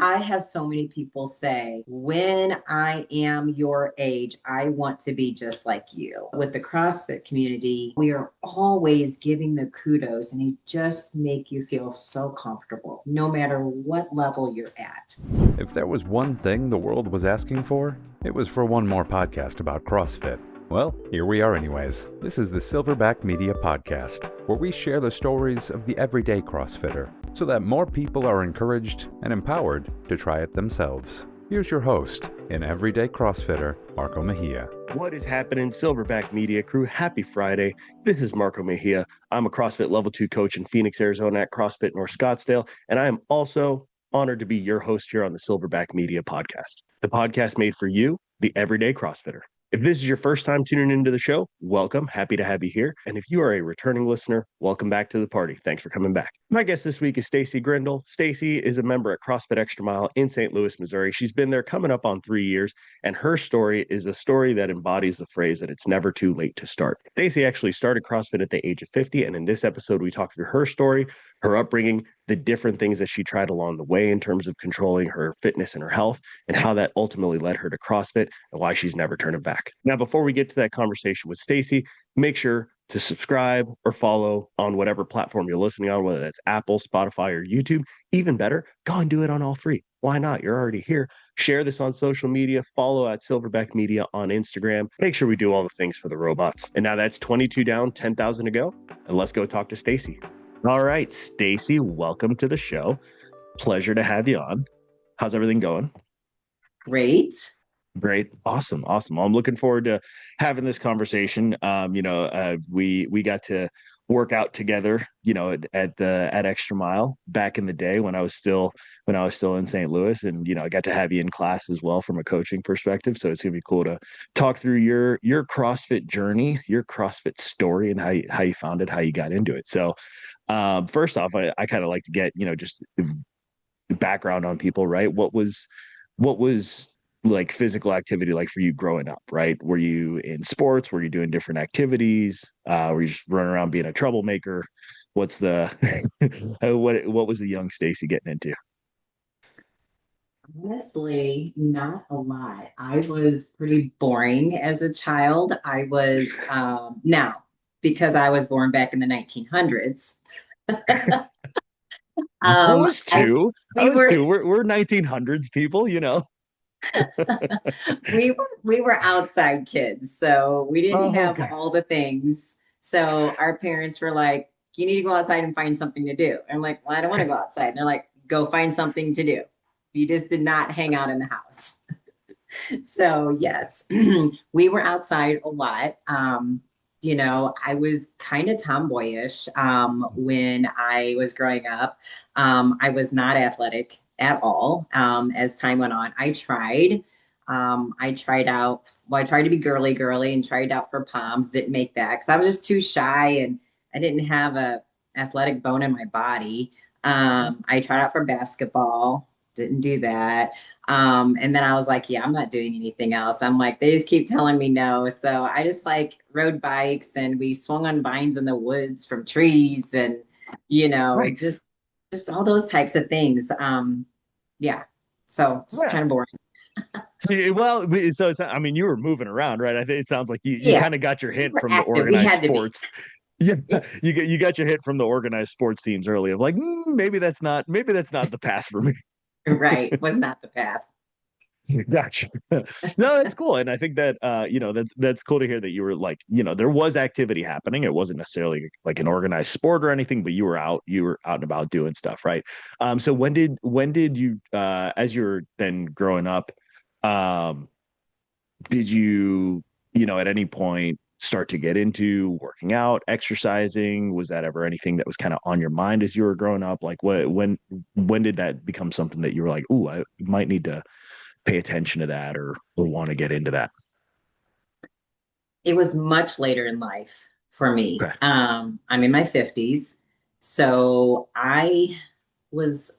I have so many people say, when I am your age, I want to be just like you. With the CrossFit community, we are always giving the kudos and they just make you feel so comfortable, no matter what level you're at. If there was one thing the world was asking for, it was for one more podcast about CrossFit. Well, here we are anyways. This is the Silverback Media Podcast, where we share the stories of the everyday CrossFitter, so that more people are encouraged and empowered to try it themselves. Here's your host and everyday CrossFitter, Marco Mejia. What is happening, Silverback Media crew? Happy Friday. This is Marco Mejia. I'm a CrossFit Level 2 coach in Phoenix, Arizona at CrossFit North Scottsdale, and I am also honored to be your host here on the Silverback Media Podcast, the podcast made for you, the everyday CrossFitter. If this is your first time tuning into the show, welcome. Happy to have you here. And if you are a returning listener, welcome back to the party. Thanks for coming back. My guest this week is Stacy Grindell. Stacy is a member at CrossFit Extra Mile in St. Louis, Missouri. She's been there coming up on 3 years, and her story is a story that embodies the phrase that it's never too late to start. Stacy actually started CrossFit at the age of 50, and in this episode, we talk through her story, her upbringing, the different things that she tried along the way in terms of controlling her fitness and her health, and how that ultimately led her to CrossFit and why she's never turning back. Now, before we get to that conversation with Stacy, make sure to subscribe or follow on whatever platform you're listening on, whether that's Apple, Spotify, or YouTube. Even better, go and do it on all three. Why not? You're already here. Share this on social media. Follow at Silverback Media on Instagram. Make sure we do all the things for the robots. And now that's 22 down, 10,000 to go. And let's go talk to Stacy. All right, Stacy, welcome to the show. Pleasure to have you on. How's everything going? Great. Great. Awesome. Well, I'm looking forward to having this conversation. We got to work out together, at Extra Mile back in the day when I was still in St. Louis, and I got to have you in class as well from a coaching perspective. So it's gonna be cool to talk through your CrossFit journey, your CrossFit story, and how you found it, how you got into it. So first off, I kind of like to get just background on people, right? What was like physical activity like for you growing up, right? Were you in sports? Were you doing different activities? Were you just running around being a troublemaker? What's the what was the young Stacy getting into? Honestly, not a lot. I was pretty boring as a child. I was now because I was born back in the 1900s. I was too. We were We're 1900s people, we were outside kids, so we didn't have Okay. all the things. So our parents were like, "You need to go outside and find something to do." And I'm like, "Well, I don't want to go outside." And they're like, "Go find something to do." You just did not hang out in the house. So yes, we were outside a lot. I was kind of tomboyish when I was growing up. I was not athletic at all. As time went on, I tried. I tried out. Well, I tried to be girly, and tried out for poms. Didn't make that because I was just too shy and I didn't have a athletic bone in my body. I tried out for basketball. Didn't do that. And then I was like, yeah, I'm not doing anything else. I'm like, they just keep telling me no. So I just like rode bikes and we swung on vines in the woods from trees and, Right. just all those types of things. Yeah. So it's Yeah. kind of boring. Well, so you were moving around, right? I think it sounds like you Yeah. kind of got your We hit were from the active. We organized had to be. sports. Yeah, you got your hit from the organized sports teams early of like, maybe that's not the path for me. Right. Was not the path. Gotcha. No, that's cool. And I think that that's cool to hear that you were like, there was activity happening. It wasn't necessarily like an organized sport or anything, but you were out and about doing stuff, right? So when did you as you were then growing up, um, did you, at any point start to get into working out, exercising? Was that ever anything that was kind of on your mind as you were growing up? Like when did that become something that you were like, "Ooh, I might need to pay attention to that or want to get into that"? It was much later in life for me. Okay. I'm in my 50s. So was,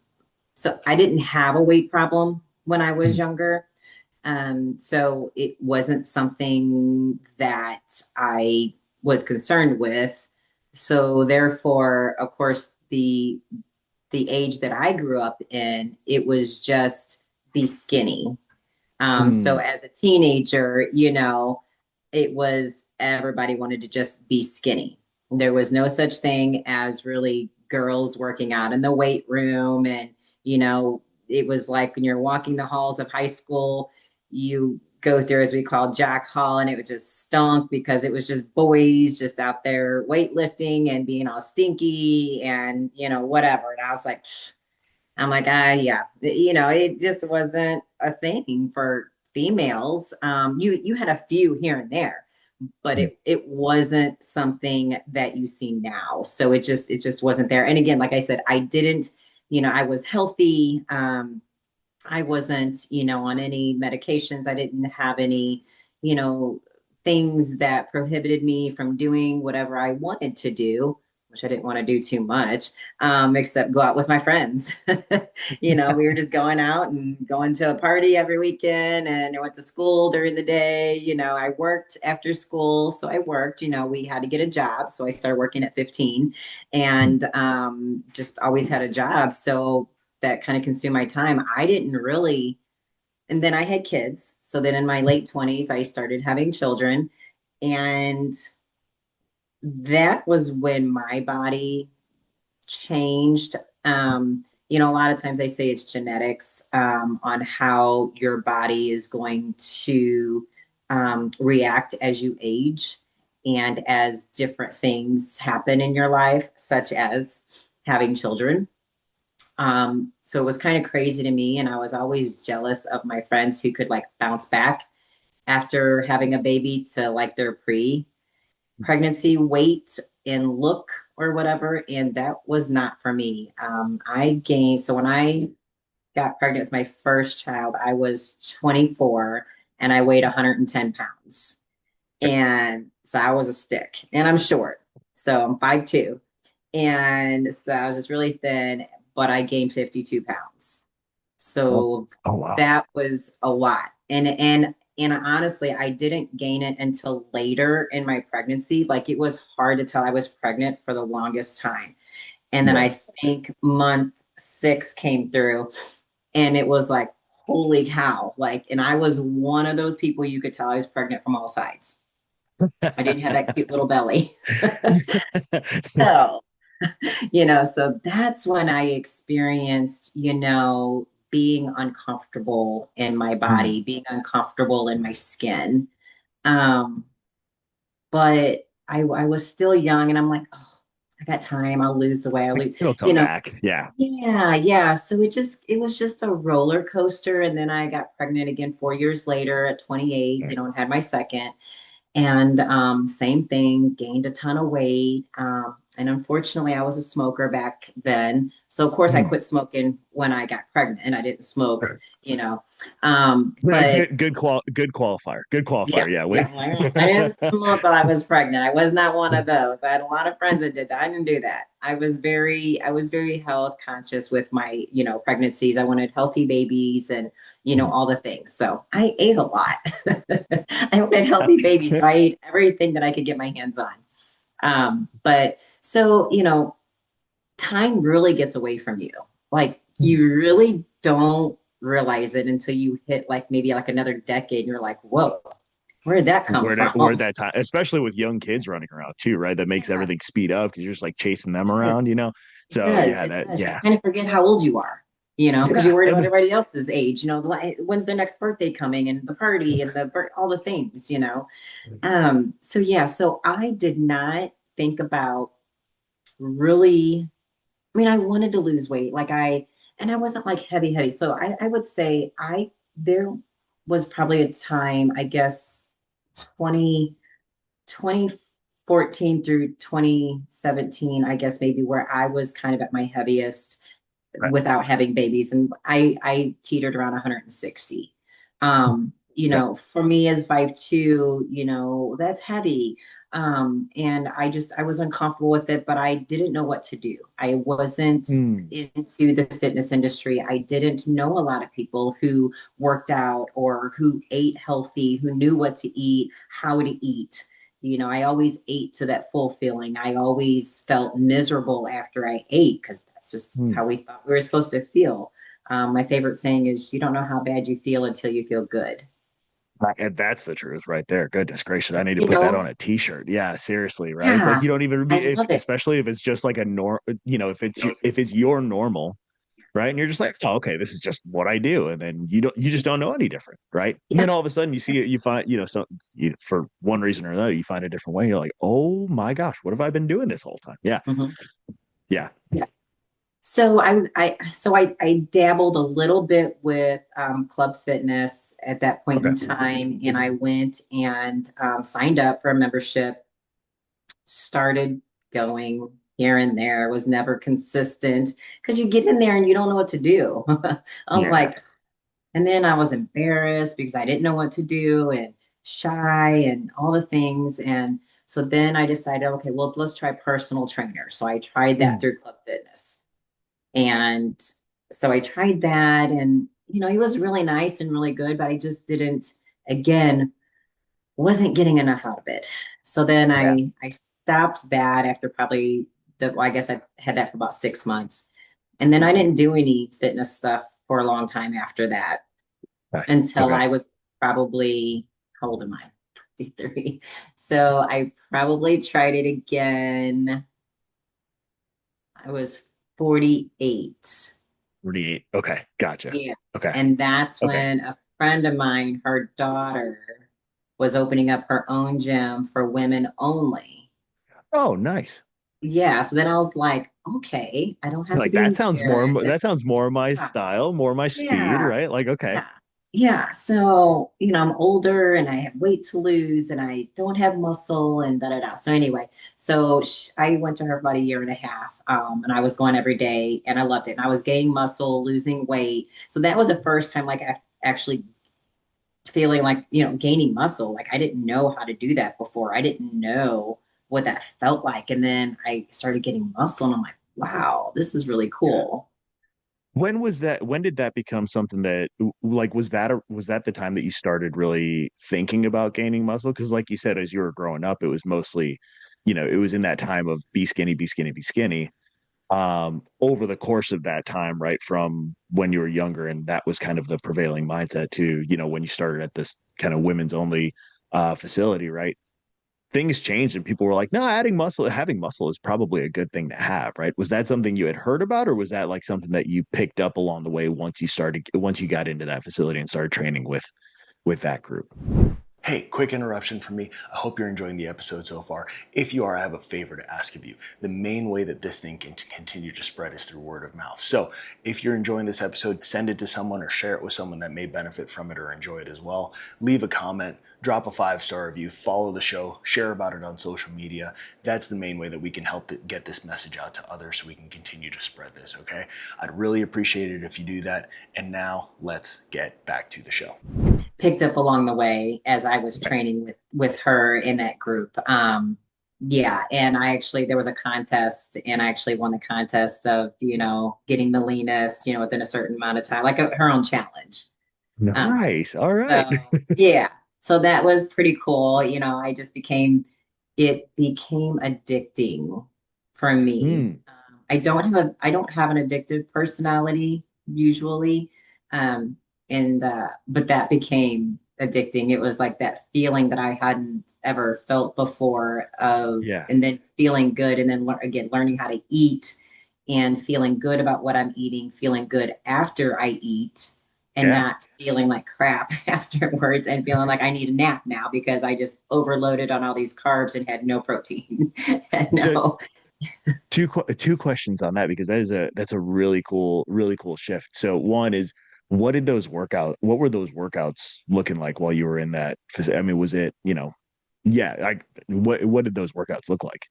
I didn't have a weight problem when I was Mhm. younger. So it wasn't something that I was concerned with. So therefore, of course, the the age that I grew up in, it was just be skinny. So Mm. as a teenager, it was everybody wanted to just be skinny. There was no such thing as really girls working out in the weight room. And, it was like when you're walking the halls of high school, you go through, as we call Jack Hall, and it was just stunk because it was just boys just out there weightlifting and being all stinky and, whatever. And I was like, I'm like, yeah, it just wasn't a thing for females. You had a few here and there, but it wasn't something that you see now. So it just wasn't there. And again, like I said, I didn't, I was healthy. I wasn't, on any medications. I didn't have any, you know, things that prohibited me from doing whatever I wanted to do, which I didn't want to do too much, except go out with my friends. We were just going out and going to a party every weekend, and I went to school during the day. I worked after school. So I worked, we had to get a job. So I started working at 15 and just always had a job. So that kind of consumed my time. I didn't really, and then I had kids. So then in my late 20s, I started having children. And that was when my body changed. A lot of times they say it's genetics on how your body is going to react as you age and as different things happen in your life, such as having children. So it was kind of crazy to me. And I was always jealous of my friends who could like bounce back after having a baby to like their pre-pregnancy weight and look or whatever. And that was not for me. I gained, so when I got pregnant with my first child, I was 24 and I weighed 110 pounds. And so I was a stick and I'm short. So I'm 5'2". And so I was just really thin, but I gained 52 pounds. Oh, So oh wow. that was a lot. And honestly, I didn't gain it until later in my pregnancy. Like it was hard to tell I was pregnant for the longest time. And then Yeah. I think month 6 came through and it was like, holy cow. Like, and I was one of those people you could tell I was pregnant from all sides. I didn't have that cute little belly. So so that's when I experienced, being uncomfortable in my Hmm. body, being uncomfortable in my skin. Um, but I was still young and I'm like, oh, I got time. I'll lose the way I lose, It'll come back. Yeah. yeah, yeah. So it was just a roller coaster. And then I got pregnant again 4 years later at 28, and had my second. And same thing, gained a ton of weight. And unfortunately, I was a smoker back then. So of course, I Hmm. quit smoking when I got pregnant, and I didn't smoke, Good, but good, good qualifier. Good yeah, qualifier. Yeah. yeah. Wait. I didn't smoke while I was pregnant. I was not one of those. I had a lot of friends that did that. I didn't do that. I was very health conscious with my, pregnancies. I wanted healthy babies and, all the things. So I ate a lot. I wanted healthy babies. So I ate everything that I could get my hands on. But so, time really gets away from you. Like you really don't realize it until you hit like maybe like another decade and you're like, whoa, where did that come Where from? that time, especially with young kids running around too, right? That makes Yeah, everything speed up because you're just like chasing them it does. around. It So does. yeah, It that does. You yeah, kind of forget how old you are, because yeah, you're worried about and everybody else's age, like, when's their next birthday coming and the party and all the things. So yeah, so I did not think about really, I mean, I wanted to lose weight. And I wasn't like heavy, heavy. So I would say there was probably a time, I guess, 20 2014 through 2017, I guess maybe where I was kind of at my heaviest right, without having babies. And I teetered around 160. yep. For me as 5'2", that's heavy. And I was uncomfortable with it, but I didn't know what to do. I wasn't Hmm. into the fitness industry. I didn't know a lot of people who worked out or who ate healthy, who knew what to eat, how to eat. I always ate to that full feeling. I always felt miserable after I ate because That's just how we thought we were supposed to feel. My favorite saying is, you don't know how bad you feel until you feel good. And that's the truth right there. Goodness gracious. I need to You put that know, on a t-shirt. Yeah, seriously, right? It's like yeah, you don't even be I love it. especially if it's just like a if it's your normal, right? And you're just like, oh, okay, this is just what I do. And then you just don't know any different, right? And Yeah. then all of a sudden you see it, you find, for one reason or another, you find a different way. You're like, oh my gosh, what have I been doing this whole time? Yeah. Mhm. Yeah. Yeah. So I dabbled a little bit with club fitness at that point Okay. in time, and I went and signed up for a membership. Started going here and there. Was never consistent because you get in there and you don't know what to do. I was Yeah. like, and then I was embarrassed because I didn't know what to do and shy and all the things. And so then I decided, okay, well, let's try personal trainer. So I tried that Mm. through Club Fitness. And so I tried that, and he was really nice and really good, but I just didn't, again, wasn't getting enough out of it. So then Yeah. I stopped that after probably well, I guess I had that for about 6 months. And then I didn't do any fitness stuff for a long time after that Okay. until Okay. I was probably, how old am I? 23. So I probably tried it again. I was 48. 48. Okay. Gotcha. Yeah. Okay. And that's Okay. when a friend of mine, her daughter, was opening up her own gym for women only. Oh, nice. Yeah. So then I was like, okay, I don't have to Like be that embarrassed. sounds more my Yeah. style, more my speed, Yeah. right? Like, okay. Yeah. Yeah. So, I'm older and I have weight to lose and I don't have muscle and da da da. So, anyway, so I went to her about a year and a half, and I was going every day and I loved it. And I was gaining muscle, losing weight. So, that was the first time, like, I actually feeling like, gaining muscle. Like, I didn't know how to do that before. I didn't know what that felt like. And then I started getting muscle and I'm like, wow, this is really Yeah. cool. When did that become something that like was that the time that you started really thinking about gaining muscle? Because like you said, as you were growing up, it was mostly, it was in that time of be skinny, be skinny, be skinny. Over the course of that time, right, from when you were younger, and that was kind of the prevailing mindset too, when you started at this kind of women's only facility, right? Things changed and people were like, no, having muscle is probably a good thing to have, right? Was that something you had heard about, or was that like something that you picked up along the way once you got into that facility and started training with that group? Hey, quick interruption from me. I hope you're enjoying the episode so far. If you are, I have a favor to ask of you. The main way that this thing can continue to spread is through word of mouth. So if you're enjoying this episode, send it to someone or share it with someone that may benefit from it or enjoy it as well. Leave a comment, drop a 5-star review, follow the show, share about it on social media. That's the main way that we can help get this message out to others so we can continue to spread this, okay? I'd really appreciate it if you do that. And now let's get back to the show. Picked up along the way as I was training with her in that group. Yeah, and there was a contest, and I actually won the contest of getting the leanest within a certain amount of time, like her own challenge. Nice. All right. So yeah, so that was pretty cool. I just it became addicting for me. Mm, I don't have an addictive personality usually. And but that became addicting. It was like that feeling that I hadn't ever felt before yeah. and then feeling good, and then again learning how to eat and feeling good about what I'm eating, feeling good after I eat, and Yeah. not feeling like crap afterwards and feeling like I need a nap now because I just overloaded on all these carbs and had no protein. So No. two questions on that, because that's a really cool shift. So one is, what were those workouts looking like while you were in that? I mean, was it, yeah, like what did those workouts look like?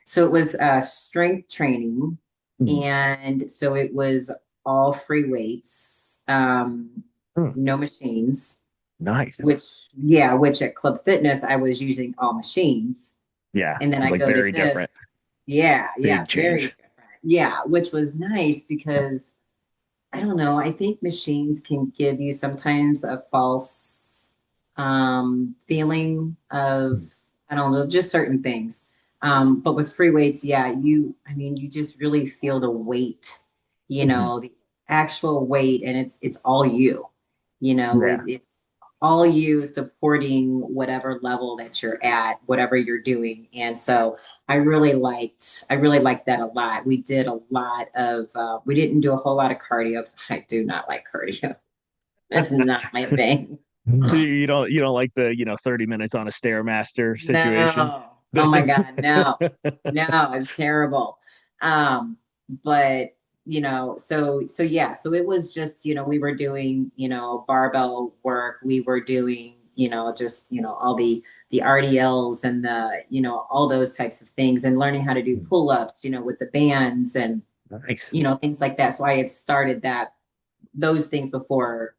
So it was strength training. Mm. And so it was all free weights, Hmm. no machines, Nice. which at Club Fitness, I was using all machines. Yeah. And then It's I like go to very this. different. Yeah, yeah, Big very change. different. Yeah, which was nice because I don't know, I think machines can give you sometimes a false feeling of, Mm. I don't know, just certain things. But with free weights, yeah, you just really feel the weight, Mhm. the actual weight, and it's all you, Yeah. it's all you supporting whatever level that you're at, whatever you're doing. And so I really liked that a lot. We did a lot of, we didn't do a whole lot of cardio because I do not like cardio. That's not my thing. You don't like the 30 minutes on a stairmaster situation. No. Oh That's my God, no. No, it's terrible. But so yeah, so it was just, we were doing, barbell work. We were doing, just, all the RDLs and all those types of things, and learning how to do pull-ups, with the bands and, nice. things like that. So I had started those things before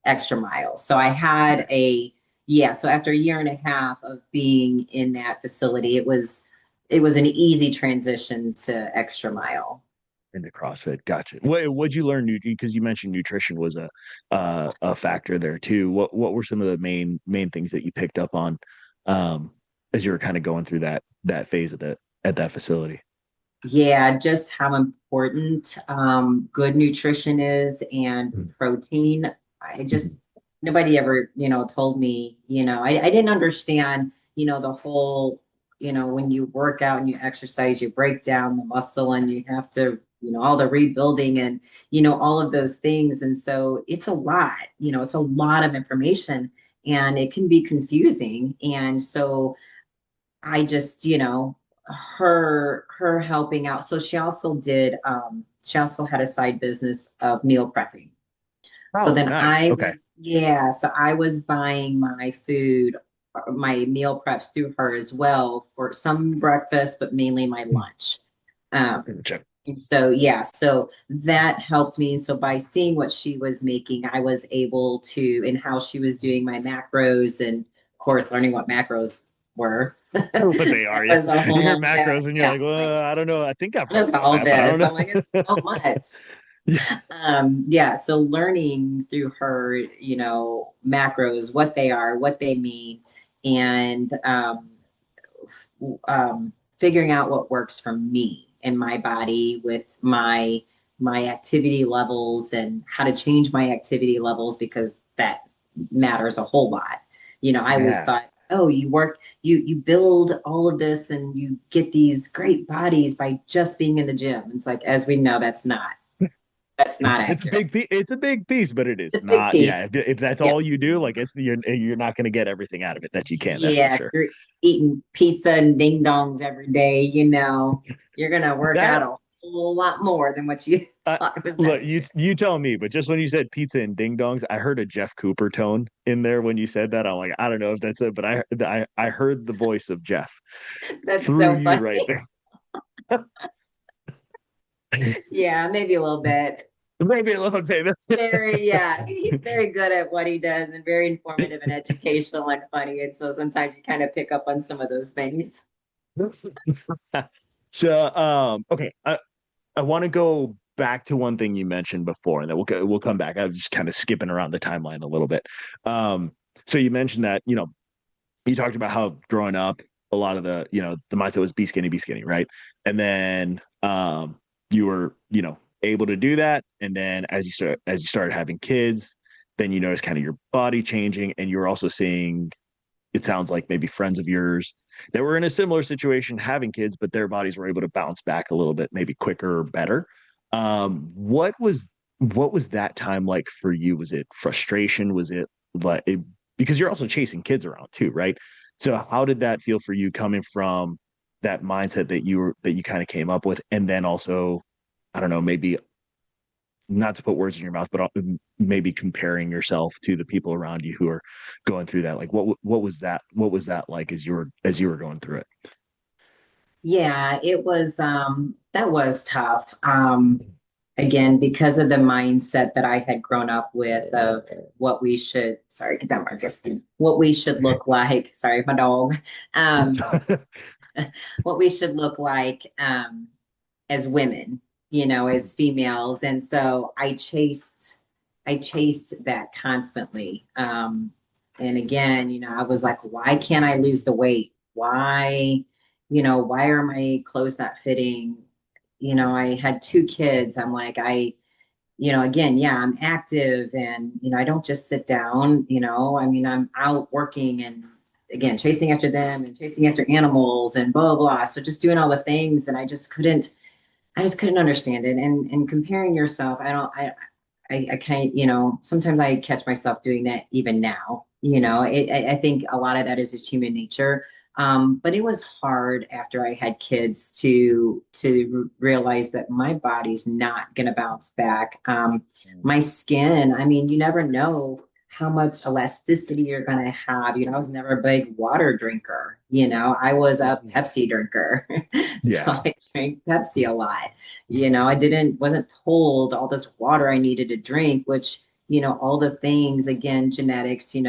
extra miles. So I had so after a year and a half of being in that facility, it was an easy transition to extra mile. Into CrossFit. Gotcha. What'd you learn? Because you mentioned nutrition was a factor there too. What were some of the main things that you picked up on um, as you were kind of going through that phase at that facility? Yeah, just how important good nutrition is, and protein. I just Mhm. Nobody ever, told me, I didn't understand, the whole, when you work out and you exercise, you break down the muscle and you have to, all the rebuilding and, all of those things. And so it's a lot of information, and it can be confusing. And so I just, her helping out. So she also had a side business of meal prepping. So Oh, then nice. Okay. so I was buying my food, my meal preps through her as well, for some breakfast, but mainly my lunch. Um, Gotcha. and so, yeah, so that helped me. So by seeing what she was making, I was able to, and how she was doing my macros, and of course, learning what macros were. What they That are, yeah. was a You hear whole, yeah, macros and you're yeah. like, Like, well, I don't know. I think I've what heard is about all that, but I don't this? know. I'm like, it's so much. Yeah. Yeah, so learning through her, macros, what they are, what they mean, and figuring out what works for me and my body with my activity levels, and how to change my activity levels, because that matters a whole lot. I always Yeah. thought, oh, you build all of this and you get these great bodies by just being in the gym. It's like, as we know, that's not It's a accurate. big piece. It's a big piece, but it is It's a big not. piece. Yeah, if that's Yep. all you do, like you're not going to get everything out of it that you can. That's for Yeah, sure. you're eating pizza and ding dongs every day, you're gonna work out That a whole lot more than what you uh, thought was look, you necessary. you tell me, but just when you said pizza and ding dongs, I heard a Jeff Cooper tone in there when you said that. I'm like, I don't know if that's it, but I heard the voice of Jeff That's through so you right funny. there. Yeah, maybe a little bit. Maybe a little bit. Very, yeah, he's very good at what he does, and very informative and educational and funny. And so sometimes you kind of pick up on some of those things. So, okay, I want to go back to one thing you mentioned before, and then we'll come back. I was just kind of skipping around the timeline a little bit. Um, so you mentioned that you talked about how growing up, a lot of the mindset was be skinny, right? And then you were able to do that, and then as you started having kids, then you notice kind of your body changing, and you were also seeing, it sounds like, maybe friends of yours that were in a similar situation having kids, but their bodies were able to bounce back a little bit, maybe quicker or better. What was that time like for you? Was it frustration? Was it like, because you're also chasing kids around too, right? So how did that feel for you, coming from that mindset that you kind of came up with, and then also, I don't know, maybe not to put words in your mouth, but maybe comparing yourself to the people around you who are going through that. Like, what was that like as you were going through it? Yeah, it was that was tough. Again, because of the mindset that I had grown up with, of what we should, sorry, get that Marcus, what we should look like. Sorry, my dog. Um, what we should look like, as women, as females. And so I chased that constantly. And again, I was like, why can't I lose the weight? Why? why are my clothes not fitting? I had 2 kids. I'm like, again, yeah, I'm active and, I don't just sit down, I mean, I'm out working and again, chasing after them and chasing after animals and blah, blah, blah. So just doing all the things. And I just couldn't understand it. And comparing yourself, I kind of, sometimes I catch myself doing that even now. I think a lot of that is just human nature. But it was hard after I had kids to realize that my body's not going to bounce back. My skin, I mean, you never know how much elasticity you're going to have. I was never a big water drinker. I was a Pepsi drinker. So Yeah. I drank Pepsi a lot. I wasn't told all this water I needed to drink, which, all the things, again, genetics, I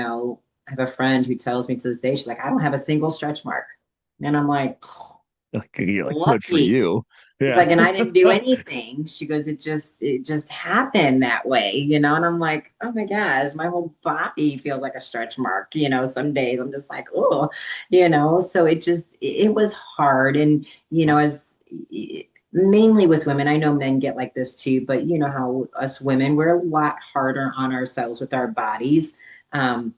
have a friend who tells me to this day, she's like, I don't have a single stretch mark. And I'm like, Like, you're like, good for lucky. you. She's Yeah. like, and I didn't do anything. She goes, it just happened that way, and I'm like, oh my gosh, my whole body feels like a stretch mark, some days I'm just like, oh, so it was hard. And, as mainly with women, I know men get like this too, but you know how us women, we're a lot harder on ourselves with our bodies. And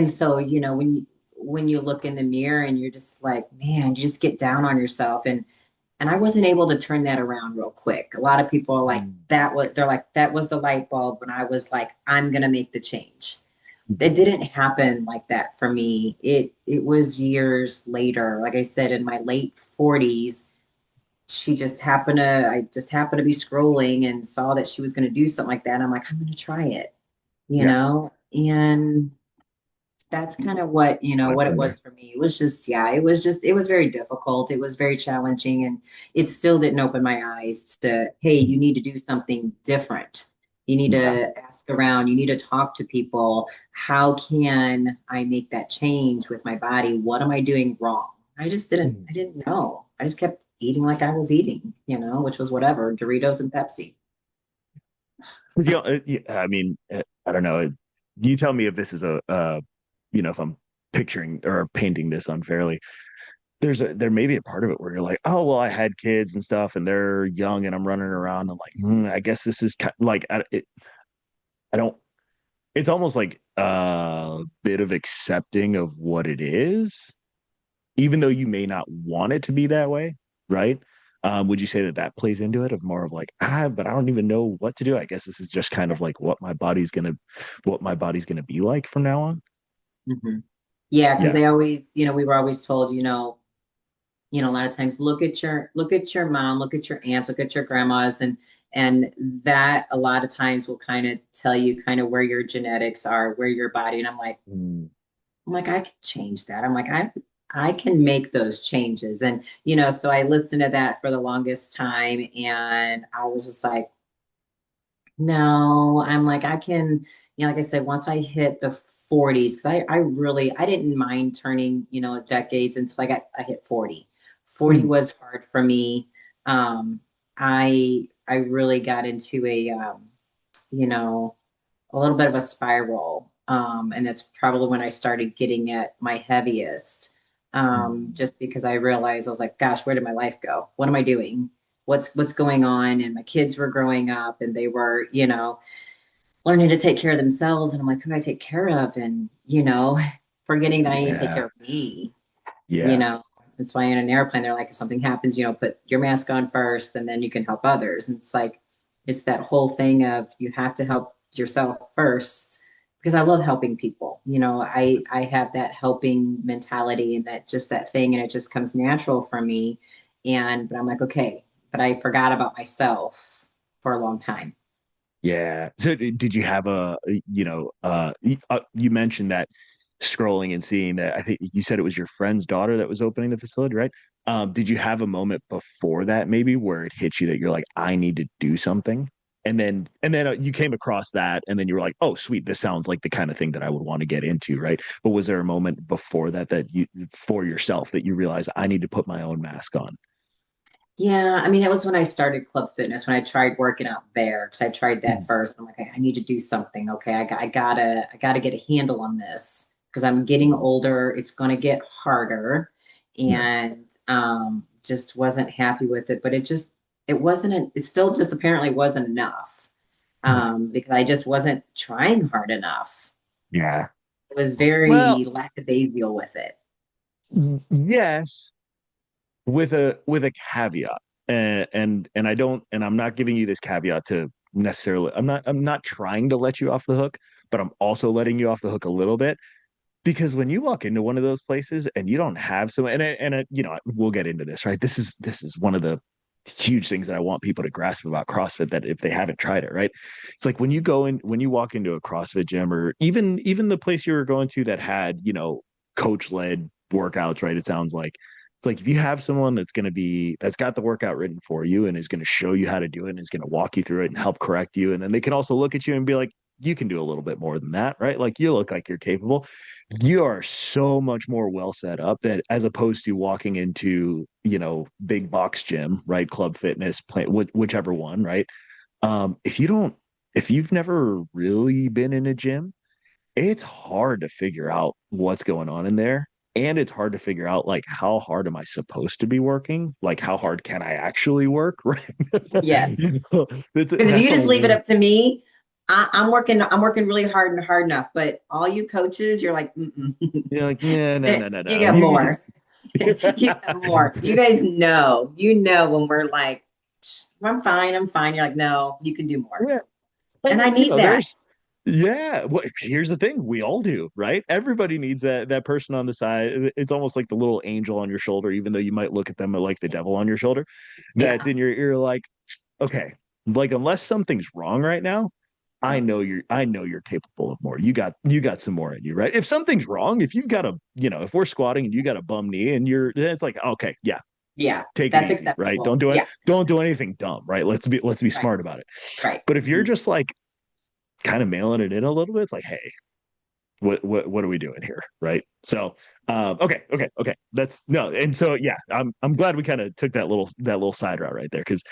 so, when you look in the mirror and you're just like, man, you just get down on yourself. And I wasn't able to turn that around real quick. A lot of people are like, that was the light bulb when I was like, I'm gonna make the change. It didn't happen like that for me. It was years later. Like I said, in my late 40s, I just happened to be scrolling and saw that she was gonna do something like that. And I'm like, I'm gonna try it, Yeah. and that's kind of Went what it from there. was for me. It was just, yeah, it was very difficult. It was very challenging, and it still didn't open my eyes to, hey, you need to do something different. You need Yeah. to ask around, you need to talk to people. How can I make that change with my body? What am I doing wrong? I didn't know. I just kept eating like I was eating, which was whatever, Doritos and Pepsi. 'Cause, yeah, I mean, I don't know. You tell me if this is if I'm picturing or painting this unfairly. There may be a part of it where you're like, oh well, I had kids and stuff, and they're young, and I'm running around. I'm like, I guess this is like I don't. It's almost like a bit of accepting of what it is, even though you may not want it to be that way, right? Would you say that that plays into it of more of like, but I don't even know what to do. I guess this is just kind of like what my body's gonna be like from now on. Mhm. Yeah, because Yeah. they always, we were always told, a lot of times look at your mom, look at your aunts, look at your grandmas, and that a lot of times will kind of tell you kind of where your genetics are, where your body. And Mm. I'm like, I can change that. I'm like, I can make those changes. And, so I listened to that for the longest time. And I was just like, no, I'm like, I can, like I said, once I hit the 40s, because I didn't mind turning, decades until I hit 40. 40 Mm. was hard for me. I really got into you know, a little bit of a spiral. And that's probably when I started getting at my heaviest. Mm. Just because I realized I was like, gosh, where did my life go? What am I doing? What's going on? And my kids were growing up and they were, learning to take care of themselves. And I'm like, who do I take care of? And, forgetting that I need to take Yeah. care of me, you Yeah. know. That's why in an airplane, they're like, if something happens, put your mask on first and then you can help others. And it's like, it's that whole thing of you have to help yourself first because I love helping people. I have that helping mentality and that thing, and it just comes natural for me. But I'm like, okay, but I forgot about myself for a long time. Yeah. So did you have you mentioned that scrolling and seeing that, I think you said it was your friend's daughter that was opening the facility, right? Did you have a moment before that maybe where it hit you that you're like, I need to do something? And then you came across that and then you were like, oh, sweet, this sounds like the kind of thing that I would want to get into, right? But was there a moment before that you for yourself that you realized I need to put my own mask on? Yeah, I mean, it was when I started Club Fitness, when I tried working out there, because I tried that Mm. first. I'm like, I need to do something. Okay, I gotta get a handle on this because I'm getting older. It's gonna get harder, Yeah. and Just wasn't happy with it, but it still just apparently wasn't enough. Because I just wasn't trying hard enough. Yeah. It was Well, very lackadaisical with it. yes, with a caveat. And I don't, and I'm not giving you this caveat to necessarily, I'm not trying to let you off the hook, but I'm also letting you off the hook a little bit. Because when you walk into one of those places and you don't have some, we'll get into this, right? This is one of the huge things that I want people to grasp about CrossFit, that if they haven't tried it, right? It's like when you walk into a CrossFit gym, or even the place you were going to that had, coach led workouts, right? It sounds like it's like if you have someone that's got the workout written for you and is going to show you how to do it and is going to walk you through it and help correct you, and then they can also look at you and be like, you can do a little bit more than that, right? Like, you look like you're capable. You are so much more well set up, that as opposed to walking into, big box gym, right? Club Fitness, whichever one, right? If you've never really been in a gym, it's hard to figure out what's going on in there. And it's hard to figure out, like, how hard am I supposed to be working? Like, how hard can I actually work? Right. Yes. Because if That's you a just leave it up to me, I'm working really hard and hard enough. But all you coaches, you're like, mm-mm. You're like, yeah, no, no, no, You no. got more. You got more. You guys know, when we're like, I'm fine, I'm fine. You're like, no, you can do more. Yeah. And I And need that. yeah. Well, here's the thing: we all do, right? Everybody needs that person on the side. It's almost like the little angel on your shoulder, even though you might look at them like the devil on your shoulder. That's Yeah. in your ear, like, okay, like, unless something's wrong right now, I know you're capable of more. You got some more in you, right? If something's wrong, if you've got if we're squatting and you got a bum knee and it's like, okay, yeah, Yeah. take it That's easy, right? acceptable. Yeah. Don't do anything dumb, right? Let's be Right. smart about it. Right. But if you're Mhm. just like kind of mailing it in a little bit, it's like, hey, what are we doing here, right? So, okay, that's no, and so yeah, I'm glad we kind of took that little side route right there, because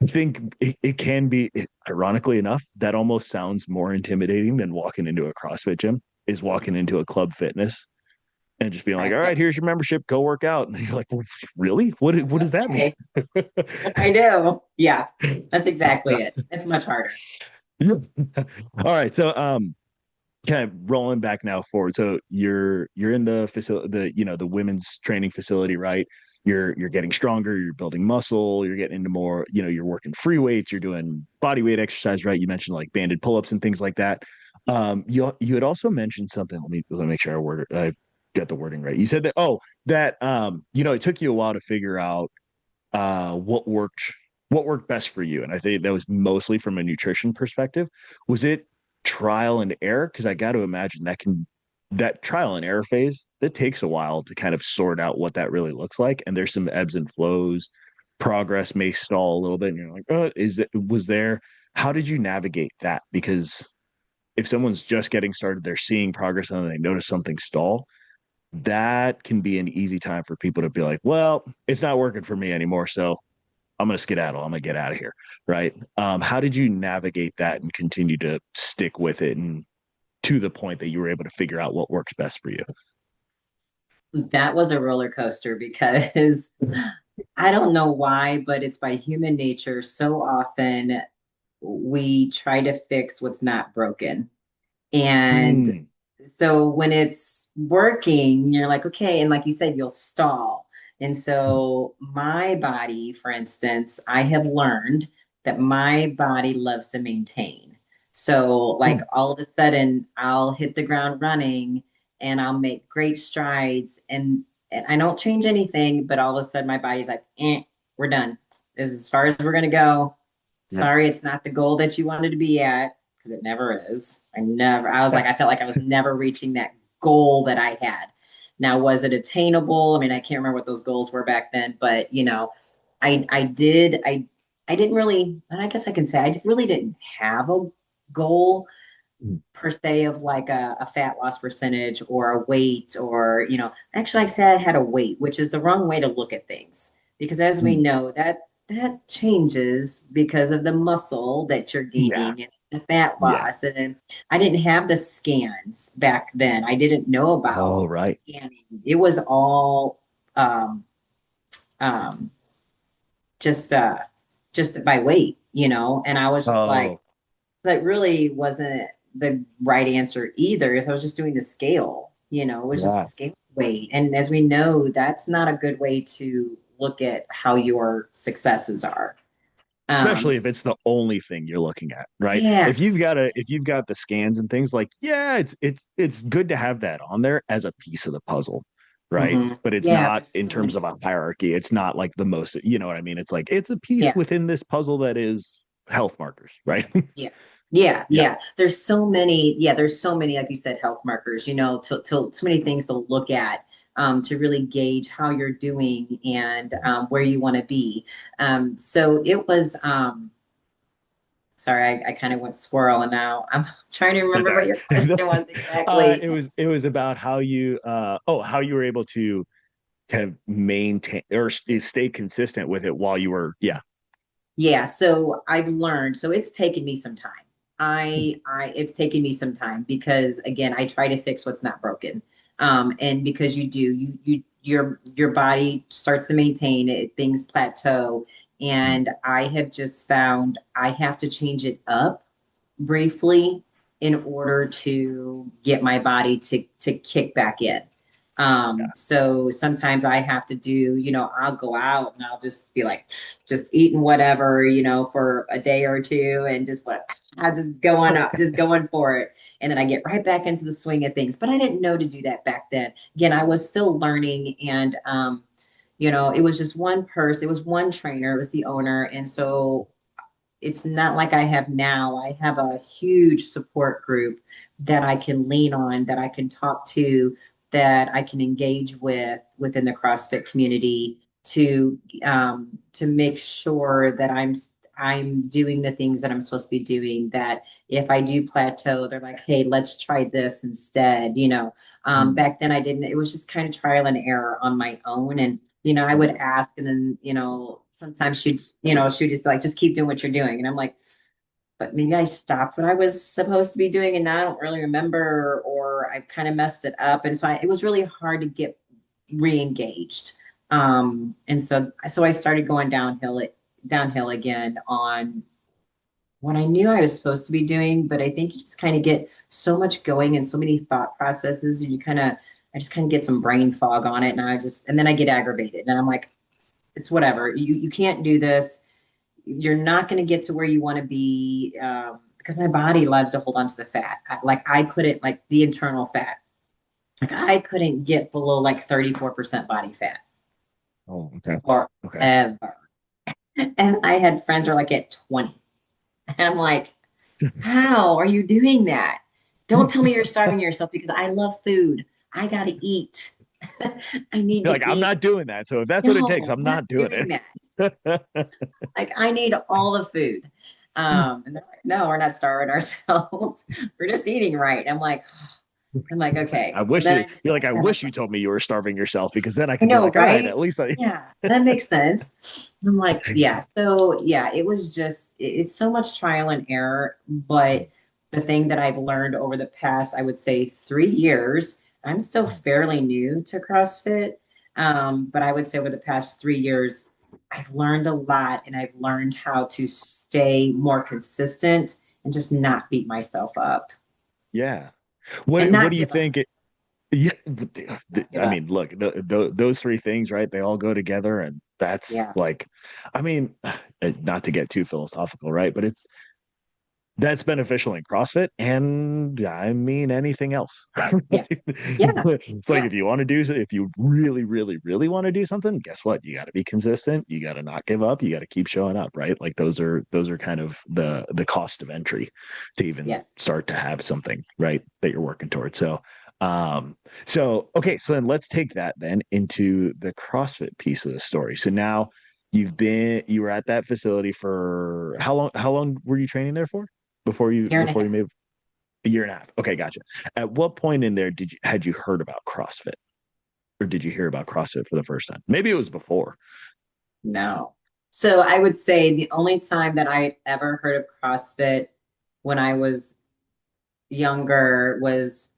I think it can be, ironically enough, that almost sounds more intimidating than walking into a CrossFit gym, is walking into a Club Fitness and just being like, all right, Yep. here's your membership, go work out. And you're like, well, really? What does that mean? Okay. I do. Yeah. That's exactly it. It's much harder. All right. So kind of rolling back now forward. So you're in the facility, the women's training facility, right? You're getting stronger, you're building muscle, you're getting into more, you're working free weights, you're doing body weight exercise, right? You mentioned like banded pull-ups and things like that. You had also mentioned something. Let me make sure I get the wording right. You said that, it took you a while to figure out what worked best for you. And I think that was mostly from a nutrition perspective. Was it trial and error? Because I got to imagine that trial and error phase, that takes a while to kind of sort out what that really looks like. And there's some ebbs and flows. Progress may stall a little bit, and you're like, oh, how did you navigate that? Because if someone's just getting started, they're seeing progress and then they notice something stall, that can be an easy time for people to be like, well, it's not working for me anymore. So I'm going to skedaddle. I'm going to get out of here. Right. How did you navigate that and continue to stick with it, and to the point that you were able to figure out what works best for you? That was a roller coaster because I don't know why, but it's by human nature. So often we try to fix what's not broken. And Mm, so when it's working, you're like, okay. And like you said, you'll stall. And so my body, for instance, I have learned that my body loves to maintain. So, like, mm, all of a sudden, I'll hit the ground running and I'll make great strides. And I don't change anything, but all of a sudden, my body's like, we're done. This is as far as we're going to go. yeah. Sorry, it's not the goal that you wanted to be at, because it never is. I felt like I was never reaching that goal that I had. Now, was it attainable? I mean, I can't remember what those goals were back then, but I didn't really, and I guess I can say I really didn't have a goal Mm, per se of like a fat loss percentage or a weight, or actually I said I had a weight, which is the wrong way to look at things, because as we mm. know, that changes because of the muscle that you're Yeah. gaining and the fat Yeah. loss. And then I didn't have the scans back then. I didn't know Oh, about right. scanning. It was all um um, just just by weight, and I was just like, Oh, that really wasn't the right answer either. I was just doing the scale, it was just yeah. scale weight. And as we know, that's not a good way to look at how your successes are. Especially Um, if it's the only thing you're looking at, right? yeah. If you've got the scans and things like, yeah, it's good to have that on there as a piece of the puzzle, right? Hmm. But it's Yeah. not There's in so many terms of a things. hierarchy. It's not like the most, you know what I mean? It's like it's a piece Yeah. within this puzzle that is health markers, right? Yeah. Yeah, Yeah. yeah. There's so many, like you said, health markers, so many things to look at, to really gauge how you're doing and where you want to be. So it was, sorry, I kind of went squirrel and now I'm trying to That's remember all what right. your question was exactly. It was about how you how you were able to kind of maintain or stay consistent with it while you were Yeah, so I've learned, so it's taken me some time. It's taken me some time because again, I try to fix what's not broken. And because your body starts to maintain it, things plateau. And I have just found I have to change it up briefly in order to get my body to kick back in. So sometimes I have to do, I'll go out and I'll just be like, just eating whatever, for a day or two and just what I just going up, just going for it. And then I get right back into the swing of things. But I didn't know to do that back then. Again, I was still learning and it was just one person, it was one trainer, it was the owner. And so it's not like I have now. I have a huge support group that I can lean on, that I can talk to, that I can engage with within the CrossFit community to make sure that I'm doing the things that I'm supposed to be doing. That if I do plateau, they're like, "Hey, let's try this instead." Mm. Back then I didn't. It was just kind of trial and error on my own, and I would ask, and then, sometimes she'd just be like, just keep doing what you're doing. And I'm like, but maybe I stopped what I was supposed to be doing and now I don't really remember, or I kind of messed it up. And so it was really hard to get re-engaged. And so I started going downhill again on what I knew I was supposed to be doing. But I think you just kind of get so much going and so many thought processes, and I just kind of get some brain fog on it. And then I get aggravated and I'm like, it's whatever. You can't do this. You're not going to get to where you want to be, because my body loves to hold on to the fat. I couldn't, like the internal fat. Like I couldn't get below like 34% body fat Oh, okay. Okay. forever. And I had friends who were like at 20. And I'm like, how are you doing that? Don't tell me you're starving yourself because I love food. I got to eat. I need You're to like, I'm eat. not doing that. So if that's what it takes, No, I'm I'm not not doing doing that. it. Like I need all the food. And they're like, no, we're not starving ourselves. We're just eating right. I'm like, okay. I So wish then it, I just you're kind like, of I had wish you myself. told me you were starving yourself because then I I could be know, like, all right, at right? least I, Yeah, that makes sense. I'm like, yeah. So yeah, it was just it's so much trial and error. But the thing that I've learned over the past, I would say 3 years, I'm still fairly new to CrossFit. But I would say over the past 3 years, I've learned a lot and I've learned how to stay more consistent and just not beat myself up yeah. and What not do you give up. think? Yeah, Not give I up. mean, look, those three things, right? They all go together, and that's Yeah. like, I mean, not to get too philosophical, right? But that's beneficial in CrossFit, and I mean anything else. Yeah. Yeah. It's like Yeah. if you really, really, really want to do something, guess what? You got to be consistent. You got to not give up. You got to keep showing up, right? Like those are kind of the cost of entry to even Yes. start to have something, right, that you're working towards. So okay, so then let's take that then into the CrossFit piece of the story. So now you were at that facility for how long? How long were you training there for? Year and a Before you half. made a year and a half. Okay, gotcha. At what point in there had you heard about CrossFit, or did you hear about CrossFit for the first time? Maybe it was before. No. So I would say the only time that I ever heard of CrossFit when I was younger was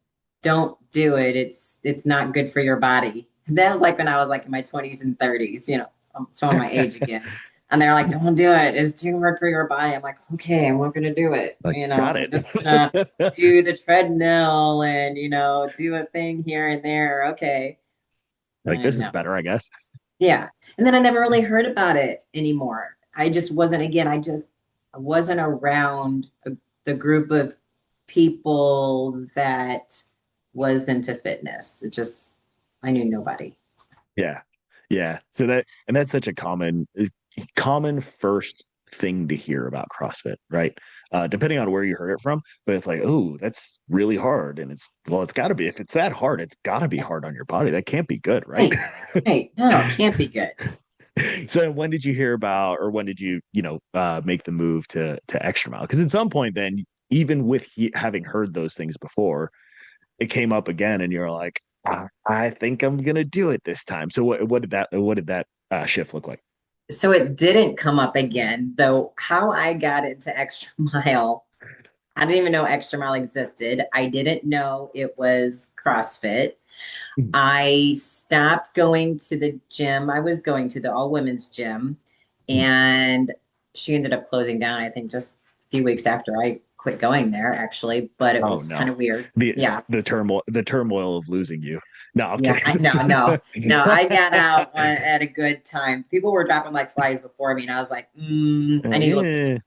don't do it. It's not good for your body. That was like when I was like in my 20s and 30s. someone my age again. And they're like, don't do it. It's too hard for your body. I'm like, okay, I'm not going to do it. Like, You know, got I'm it. just going to do the treadmill and, you know, do a thing here and there. Okay. Like, this And is no. better, I guess. Yeah. And then I never really heard about it anymore. I just wasn't, again, I wasn't around the group of people that was into fitness. I knew nobody. Yeah. Yeah. So that's such a common first thing to hear about CrossFit, right? Depending on where you heard it from, but it's like, oh, that's really hard. And it's got to be, if it's that hard, it's got to be hard on your body. That can't be good, right? Right. Right. No, it can't be good. So when did you hear about, or when did you, make the move to extra mile? Because at some point then, even with having heard those things before, it came up again and you're like, I think I'm going to do it this time. So what did that shift look like? So it didn't come up again, though. How I got into extra mile, I didn't even know extra mile existed. I didn't know it was CrossFit. I stopped going to the gym. I was going to the all women's gym, and she ended up closing down, I think, just a few weeks after I quit going there, actually. But it Oh was kind no. of weird. The Yeah. turmoil of losing you. No, I'm Yeah. kidding. No. I got out at a good time. People were dropping like flies before me, and I was like, I need to look.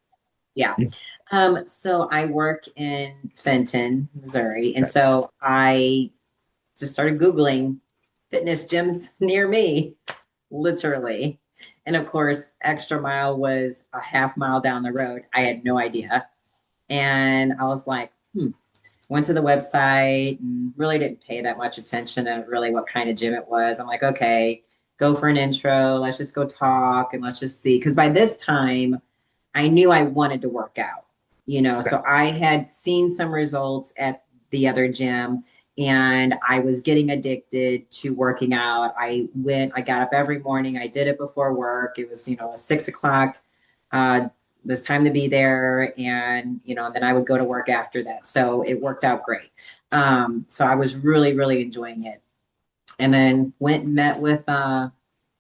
Yeah. Yeah. So I work in Fenton, Missouri. And Okay. so I just started Googling fitness gyms near me, literally. And of course, Extra Mile was a half mile down the road. I had no idea. And I was like, went to the website and really didn't pay that much attention to really what kind of gym it was. I'm like, okay, go for an intro. Let's just go talk and let's just see. Because by this time, I knew I wanted to work out, Okay. so I had seen some results at the other gym and I was getting addicted to working out. I got up every morning. I did it before work. It was, 6 o'clock. It was time to be there. And, then I would go to work after that. So it worked out great. So I was really, really enjoying it. And then went and met with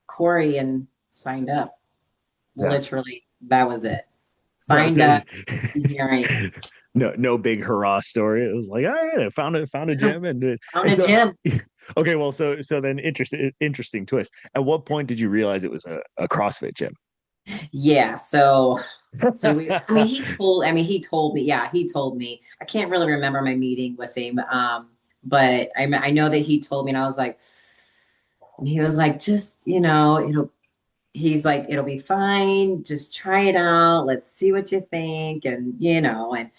Corey and signed up. Yeah. Literally, that was it. No, Signed up. Here I am. no big hurrah story. It was like, oh yeah, found a Yeah, gym found and a so gym. okay, well, so then interesting twist. At what point did you realize it was a CrossFit gym? Yeah. He told me. Yeah, he told me. I can't really remember my meeting with him. But I know that he told me, and I was like, and he was like, just he's like, it'll be fine. Just try it out. Let's see what you think. And I'm Yeah. like,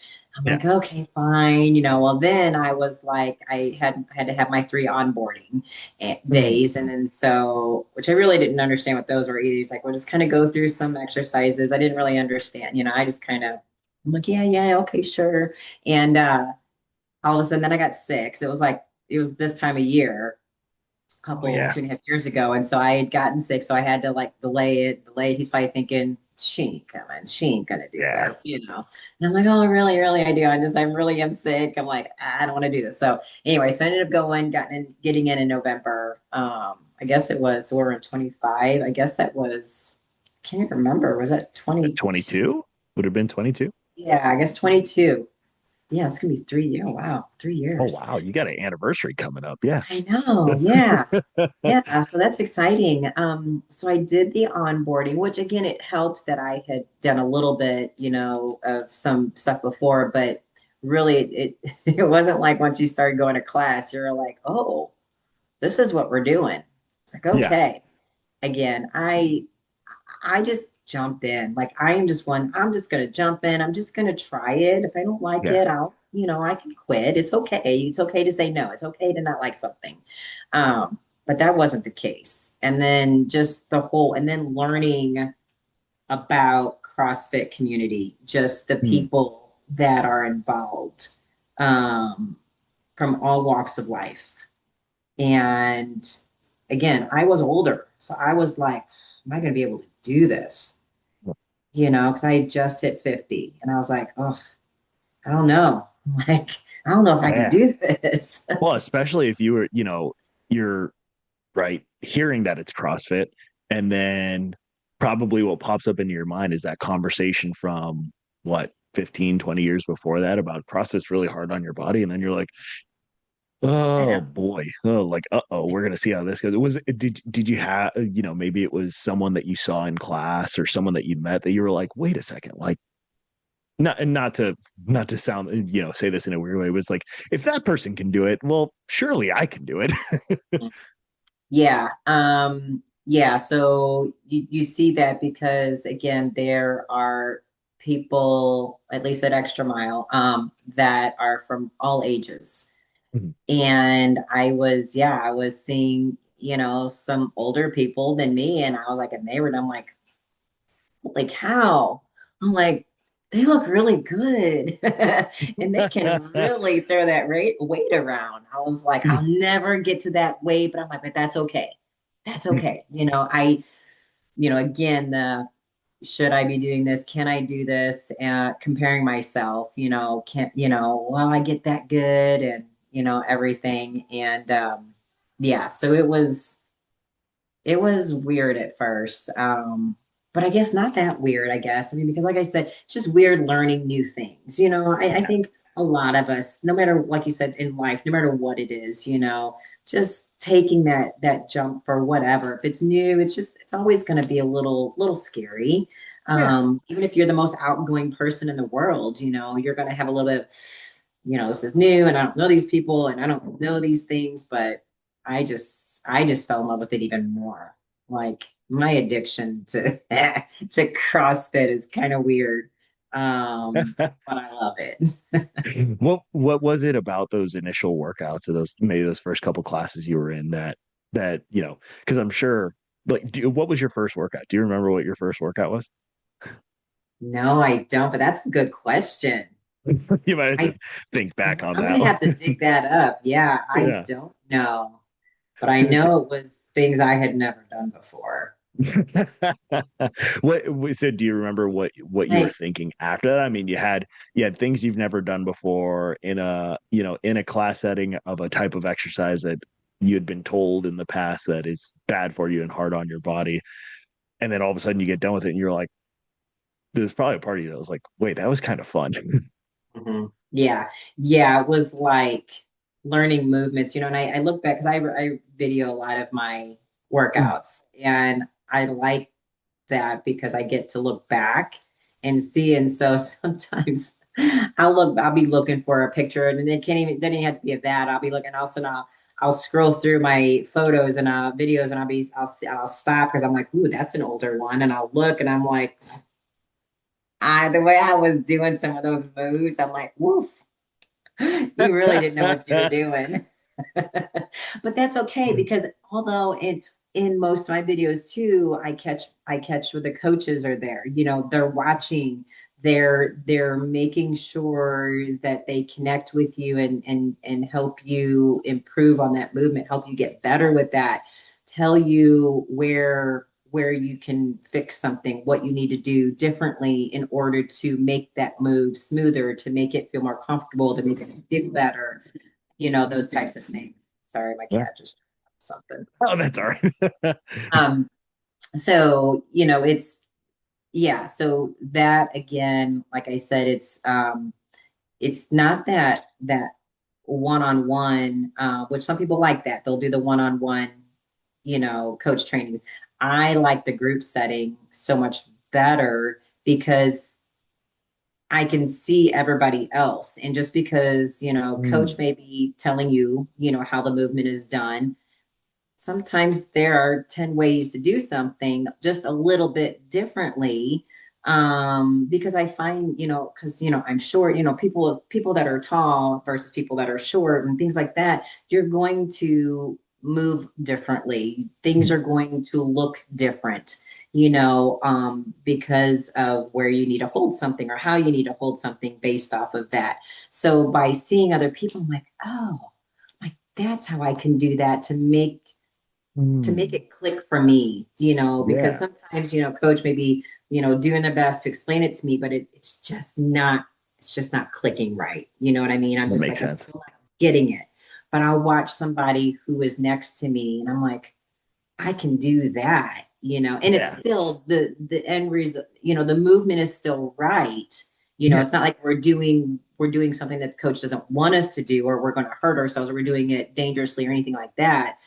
okay, fine. Well, then I was like, I had to have my 3 onboarding days. And then which I really didn't understand what those were either. He's like, well, just kind of go through some exercises. I didn't really understand, I just I'm like, yeah, okay, sure. And all of a sudden then I got sick. So it was this time of year, Oh yeah. 2.5 years ago. And so I had gotten sick. So I had to like delay it. He's probably thinking, she ain't coming. She ain't going to do Yeah. this, And I'm like, oh, really, really, I do. I really am sick. I'm like, I don't want to do this. So anyway, so I ended up getting in November. I guess it was, so we're in 25. I guess that was, I can't even remember. Was that 20? 22? Would have been 22? Yeah, I guess 22. Yeah, it's gonna be 3 years. Wow, 3 years. Oh wow, you got an anniversary coming up. Yeah. I know. Yeah. Yeah. So that's exciting. So I did the onboarding, which again, it helped that I had done a little bit, of some stuff before, but really it wasn't like once you started going to class, you're like, oh, this is what we're doing. It's like, Yeah. okay. Again, I just jumped in. Like I'm just going to jump in. I'm just going to try it. If I don't like Yeah. it, I can quit. It's okay. It's okay to say no. It's okay to not like something. But that wasn't the case. And then and then learning about CrossFit community, just the people that are involved, from all walks of life. And again, I was older. So I was like, am I going to be able to do this? Because I had just hit 50 and I was like, oh, I don't know. Like, I don't know if I can do this. Well, especially if you were, you're right, hearing that it's CrossFit And then probably what pops up into your mind is that conversation from what, 15, 20 years before that about CrossFit's really hard on your body. And then you're like, I oh know. boy. Oh, like, uh-oh, we're gonna see how this goes. Did you have, maybe it was someone that you saw in class or someone that you met that you were like, wait a second, like not to sound, say this in a weird way, it was like, if that person can do it, well, surely I can do it. Yeah. Yeah. So you see that because again, there are people, at least at Extra Mile, that are from all ages. Mhm. And I was seeing, some older people than me. And I was like, and I'm like, how? I'm like, they look really good. And they can really throw that weight around. I was like, I'll never get to that weight, but I'm like, but that's okay. That's okay. Again, should I be doing this? Can I do this? Comparing myself, well, I get that good and, everything. And yeah, so it was weird at first. But I guess not that weird, I guess. I mean, because like I said, it's just weird learning new things. I think a lot of us, no matter, like you said, in life, no matter what it is, just taking that jump for whatever. If it's new, it's always going to be a little scary. Yeah. Even if you're the most outgoing person in the world, you're going to have a little bit, this is new and I don't know these people and I don't know these things, but I just fell in love with it even more. Like my addiction to to CrossFit is kind of weird. But I love it. What was it about those initial workouts or those first couple classes you were in that because I'm sure, like, what was your first workout? Do you remember what your first workout was? No, I don't, but that's a good question. You might have to I think back on I'm that gonna one. have to dig that up. Yeah, I Yeah. don't know. But I know it was things I had never done before. So do you remember what you were Like, thinking after that? I mean, you had things you've never done before in a class setting of a type of exercise that you had been told in the past that is bad for you and hard on your body. And then all of a sudden you get done with it and you're like, there's probably a part of you that was like, wait, that was kind of fun. mhm. Yeah, yeah, it was like learning movements, and I look back because I video a lot of my workouts, and I like that because I get to look back and see. And so sometimes I'll be looking for a picture and it doesn't even have to be of that. I'll be looking also and I'll scroll through my photos and videos and I'll stop because I'm like, ooh, that's an older one. And I'll look and I'm like, the way I was doing some of those moves, I'm like, woof, you really didn't know what you were doing. But that's okay because although in most of my videos too, I catch where the coaches are there. They're watching, they're making sure that they connect with you and help you improve on that movement, help you get better with that, tell you where you can fix something, what you need to do differently in order to make that move smoother, to make it feel more comfortable, to make it feel better, those types of things. Sorry, my Yeah. cat just something. Oh, that's all right. Um, so, yeah, so that again, like I said, it's not that one-on-one, which some people like that. They'll do the one-on-one, coach training. I like the group setting so much better because I can see everybody else. And just because, coach Mm. may be telling you, how the movement is done, sometimes there are 10 ways to do something just a little bit differently. Because I find, because, I'm short, people that are tall versus people that are short and things like that, you're going to move differently. Things are going to look different, because of where you need to hold something or how you need to hold something based off of that. So by seeing other people, I'm like, oh, like that's how I can do that to make Mm. it click for me, because Yeah, sometimes, coach may be, doing their best to explain it to me, but it's just not clicking right. You know what I mean? I'm that just makes like, I'm sense. still not getting it. But I'll watch somebody who is next to me and I'm like, I can do that. and it's Yeah. still the end result, the movement is still right. Yeah. It's not like we're doing something that the coach doesn't want us to do, or we're going to hurt ourselves, or we're doing it dangerously or anything like that.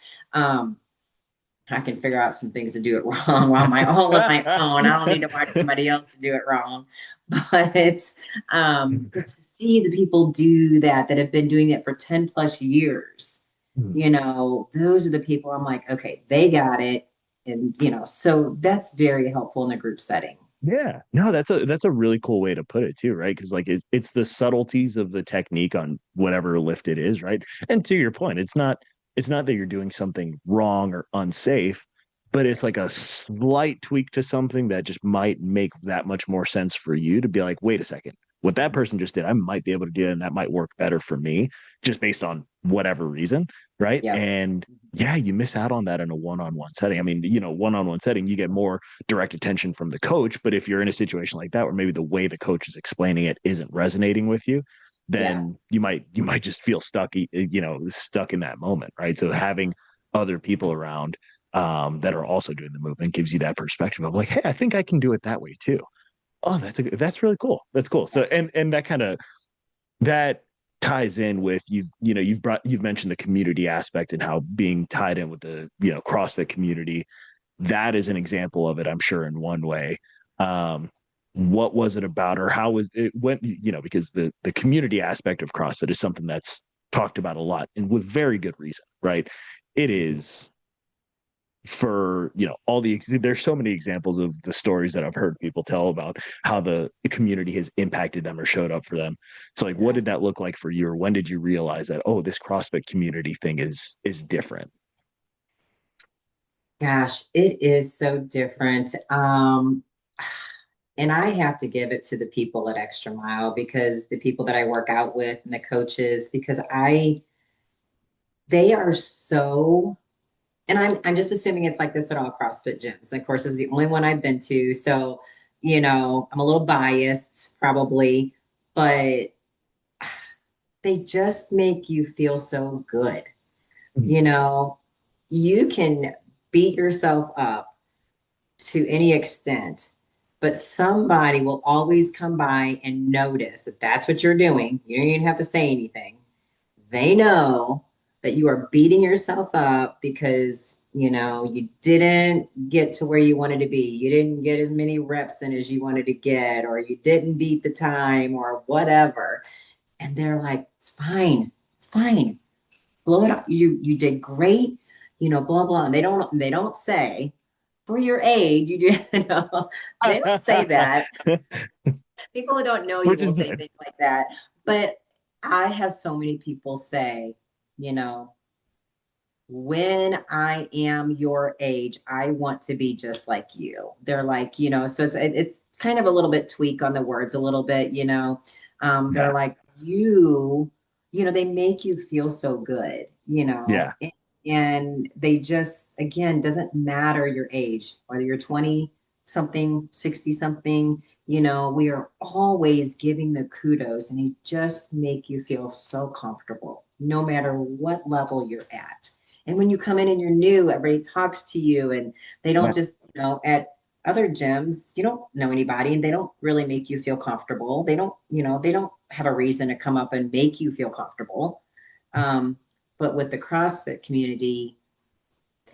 I can figure out some things to do it wrong while my all on my own. I don't need to watch somebody else to do it wrong. But to see the people do that have been doing it for 10 plus years, those are the people I'm like, okay, they got it. And so that's very helpful in a group setting. Yeah, no, that's a really cool way to put it too, right? Because like it's the subtleties of the technique on whatever lift it is, right? And to your point, it's not that you're doing something wrong or unsafe, but it's like a slight tweak to something that just might make that much more sense for you to be like, wait a second, what that person just did, I might be able to do it, and that might work better for me, just based on whatever reason, right? Yep. And yeah, you miss out on that in a one-on-one setting. I mean, one-on-one setting, you get more direct attention from the coach. But if you're in a situation like that where maybe the way the coach is explaining it isn't resonating with you, Yeah. then you might just feel stuck in that moment, right? So having other people around that are also doing the movement gives you that perspective of like, hey, I think I can do it that way too. Oh, that's really cool. That's cool. So and that ties in with you've mentioned the community aspect and how being tied in with the CrossFit community, that is an example of it, I'm sure, in one way. What was it about, or how was it when, because the community aspect of CrossFit is something that's talked about a lot, and with very good reason, right? It is for there's so many examples of the stories that I've heard people tell about how the community has impacted them or showed up for them. So like, what did that look like for you, or when did you realize that, oh, this CrossFit community thing is different? Gosh, it is so different. And I have to give it to the people at Extra Mile, because the people that I work out with and the coaches, because they are so, and I'm just assuming it's like this at all CrossFit gyms. And of course, this is the only one I've been to. So, I'm a little biased probably, but they just make you feel so good. Mhm. You know, you can beat yourself up to any extent, but somebody will always come by and notice that that's what you're doing. You don't even have to say anything. They know that you are beating yourself up because, you didn't get to where you wanted to be. You didn't get as many reps in as you wanted to get, or you didn't beat the time or whatever. And they're like, it's fine. It's fine. Blow it up. You did great, blah, blah. And they don't say, for your age, you do, they don't say that. People who don't know you Which will is say good. things like that. But I have so many people say, you know, when I am your age, I want to be just like you. They're like, so it's kind of a little bit tweak on the words a little bit, they're Yeah. like, they make you feel so good, Yeah. and they just, again, doesn't matter your age, whether you're 20 something, 60 something, we are always giving the kudos, and they just make you feel so comfortable no matter what level you're at. And when you come in and you're new, everybody talks to you, and they don't Yeah. just, at other gyms, you don't know anybody, and they don't really make you feel comfortable. They don't have a reason to come up and make you feel comfortable. But with the CrossFit community,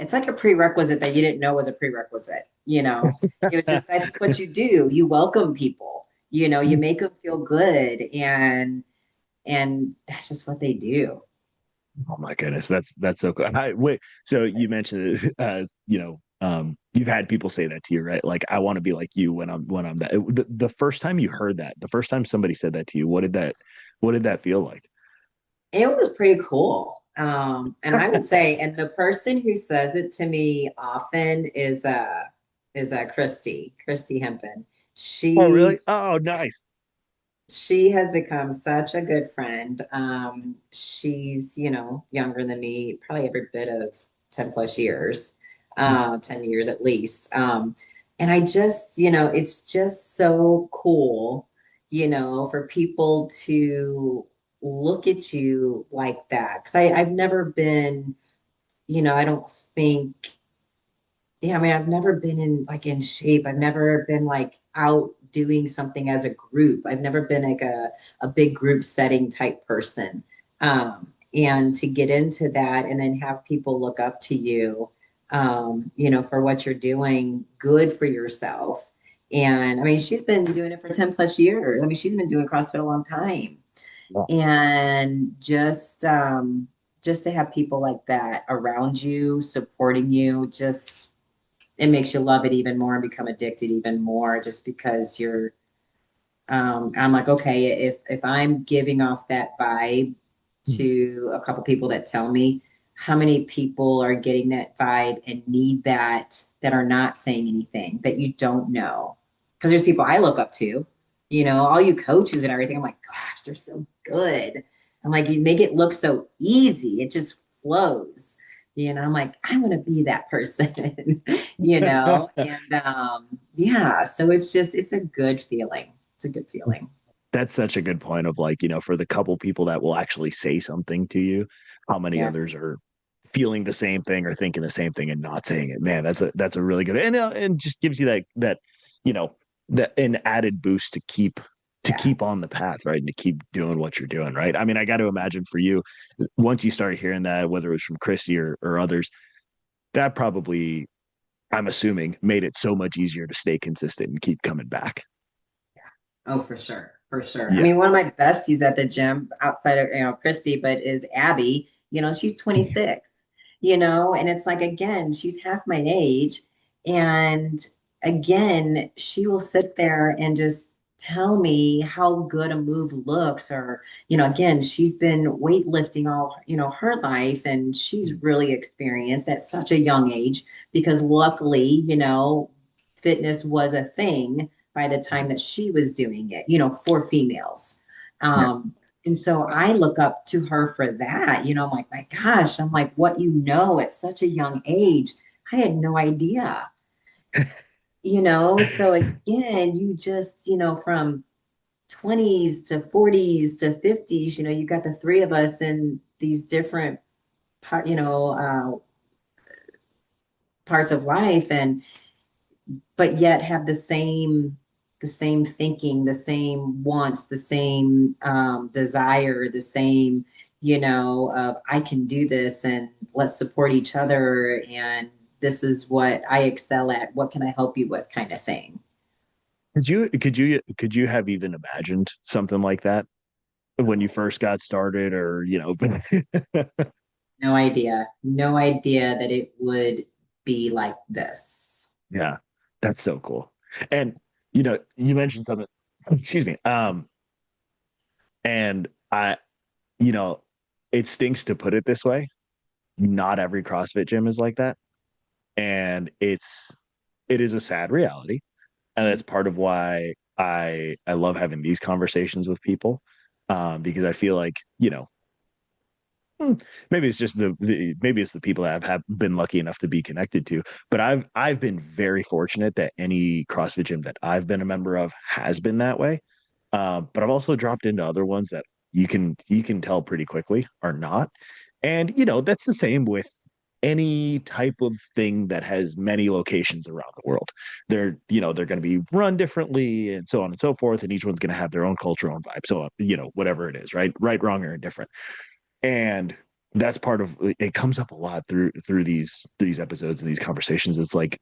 it's like a prerequisite that you didn't know was a prerequisite. It was just, that's just what you do. You welcome people, you make them feel good, and that's just what they do. Oh my goodness, that's so cool. Wait, so you mentioned you've had people say that to you, right? Like, I want to be like you when I'm that. The first time you heard that, the first time somebody said that to you, what did that feel like? It was pretty cool. And I would say, and the person who says it to me often is Christy Hempen. Oh, She really? Oh, nice. she has become such a good friend. She's, younger than me, probably every bit of 10 plus years, 10 years at least. And I just, it's just so cool, for people to look at you like that. Cause I've never been, I don't think Yeah, I mean, I've never been in shape. I've never been like out doing something as a group. I've never been like a big group setting type person. And to get into that and then have people look up to you, for what you're doing good for yourself. And I mean, she's been doing it for 10 plus years. I mean, she's been doing CrossFit a long time. And just to have people like that around you, supporting you, just it makes you love it even more and become addicted even more just because I'm like, okay, if I'm giving off that vibe to a couple people that tell me, how many people are getting that vibe and need that are not saying anything that you don't know? Because there's people I look up to, all you coaches and everything. I'm like, gosh, they're so good. I'm like, you make it look so easy. It just flows. I'm like, I want to be that person, and yeah, so it's a good feeling. It's a good feeling. That's such a good point of like, for the couple people that will actually say something to you, how many Yeah. others are feeling the same thing or thinking the same thing and not saying it. Man, that's a really good, and just gives you that you know that an added boost to Yeah. keep on the path, right? And to keep doing what you're doing, right? I mean, I got to imagine for you, once you started hearing that, whether it was from Christy or others, that probably, I'm assuming, made it so much easier to stay consistent and keep coming back. Oh, for sure. For sure. I Yeah. mean, one of my besties at the gym outside of, Christy, but is Abby, she's 26, and it's like, again, she's half my age. And again, she will sit there and just tell me how good a move looks, or, again, she's been weightlifting all, her life, and she's really experienced at such a young age because luckily, fitness was a thing by the time that she was doing it, for females. Yeah. And so I look up to her for that. I'm like, my gosh, I'm like, what at such a young age, I had no idea, So again, you just, from 20s to 40s to 50s, you got the three of us in these different, parts of life, and but yet have the same thinking, the same wants, the same desire, the same, of I can do this and let's support each other. And this is what I excel at. What can I help you with, kind of thing. Could you have even imagined something like that when you first got started, or No idea. No idea that it would be like this. yeah, that's so cool. And you mentioned something, excuse me. And you know, it stinks to put it this way. Not every CrossFit gym is like that. And it is a sad reality. And that's part of why I love having these conversations with people. Because I feel like, hmm, maybe it's just maybe it's the people that have been lucky enough to be connected to, but I've been very fortunate that any CrossFit gym that I've been a member of has been that way. But I've also dropped into other ones that you can tell pretty quickly are not. And that's the same with any type of thing that has many locations around the world. They're going to be run differently and so on and so forth, and each one's going to have their own culture, own vibe, so on, whatever it is, right, wrong, or indifferent. And that's part of it. Comes up a lot through these episodes and these conversations. It's like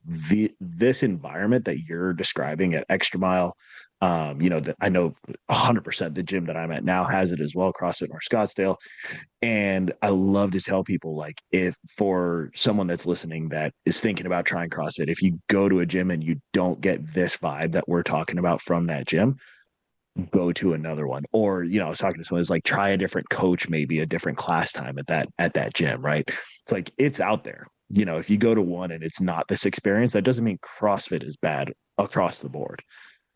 this environment that you're describing at Extra Mile, that I know 100% the gym that I'm at now has it as well, CrossFit North Scottsdale. And I love to tell people, like, if for someone that's listening that is thinking about trying CrossFit, if you go to a gym and you don't get this vibe that we're talking about from that gym, go to another one. Or I was talking to someone who's like, try a different coach, maybe a different class time at that gym, right? It's like, it's out there. If you go to one and it's not this experience, that doesn't mean CrossFit is bad across the board,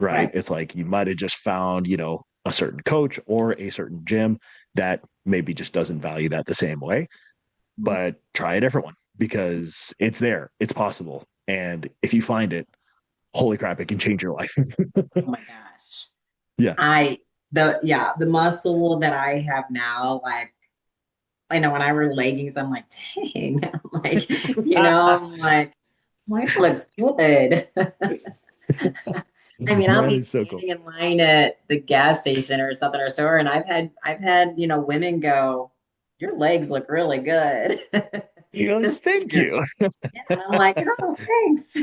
right? Right. It's like you might have just found a certain coach or a certain gym that maybe just doesn't value that the same way. But try a different one, because it's there, it's possible, and if you find it, holy crap, it can change your life. Oh my gosh. Yeah. The muscle that I have now, like, I know when I wear leggings, I'm like, dang, I'm like, I'm like, Life looks good. I mean, I'll That be is so cool. standing in line at the gas station or something or store, and I've had women go, "Your legs look really good." You're like, Just thank you. yeah, and I'm like, "Oh, thanks."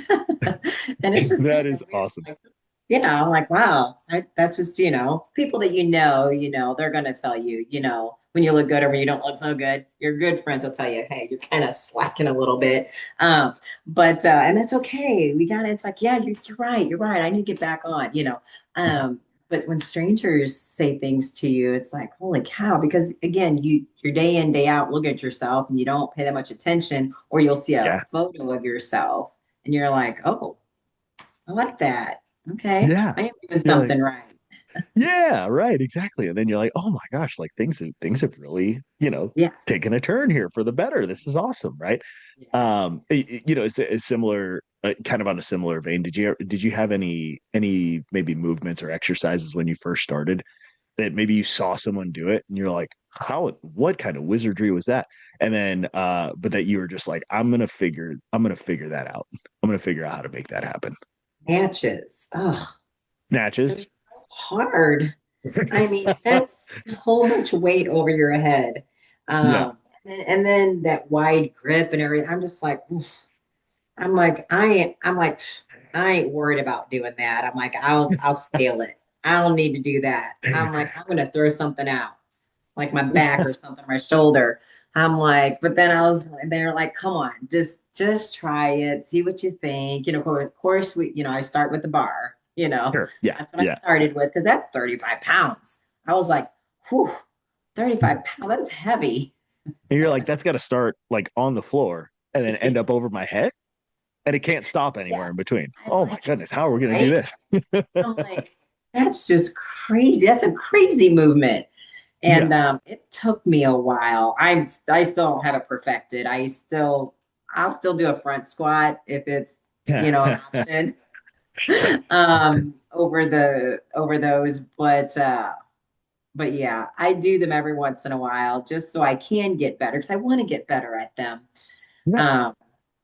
And it's just That kind of is weird. awesome. Like, I'm like, wow, that's just, people that they're gonna tell you, when you look good or when you don't look so good. Your good friends will tell you, hey, you're kind of slacking a little bit. But and that's okay. It's like, yeah, you're right, you're right. I need to get back on. But when strangers say things to you, it's like, holy cow, because again, you're day in, day out, look at yourself and you don't pay that much attention, or you'll see a Yeah. photo of yourself and you're like, oh, I like that. Okay. Yeah. I am doing You're like, something right. yeah, right, exactly. And then you're like, oh my gosh, like things have really, Yeah. taken a turn here for the better. This is awesome, right? Yeah. It's similar, kind of on a similar vein. Did you have any maybe movements or exercises when you first started that maybe you saw someone do it and you're like, what kind of wizardry was that? And then but that you were just like, I'm gonna figure that out. I'm gonna figure out how to make that happen. Matches. Oh, they're Natchez. so hard. I mean, that's so much weight over your head. Yeah. And then that wide grip and everything. I'm just like, oof. I'm like, I ain't worried about doing that. I'm like, I'll scale it. I don't need to do that. I'm like, I'm gonna throw something out, like my back or something, my shoulder. I'm like, but then they're like, come on, just try it, see what you think. Of course, I start with the bar. Sure. Yeah. That's what I Yeah. started with because that's 35 pounds. I was like, whew, 35 pounds, that's heavy. And you're like, that's got to start like on the floor and then end up over my head, and it can't stop Yeah. anywhere in between. I'm Oh my like, goodness, how are we going to do right? this? I'm like, that's just crazy. That's a crazy movement. And Yeah. it took me a while. I still don't have it perfected. I'll still do a front squat if it's, an option over those. But yeah, I do them every once in a while just so I can get better because I want to get better at them. Yeah. Um,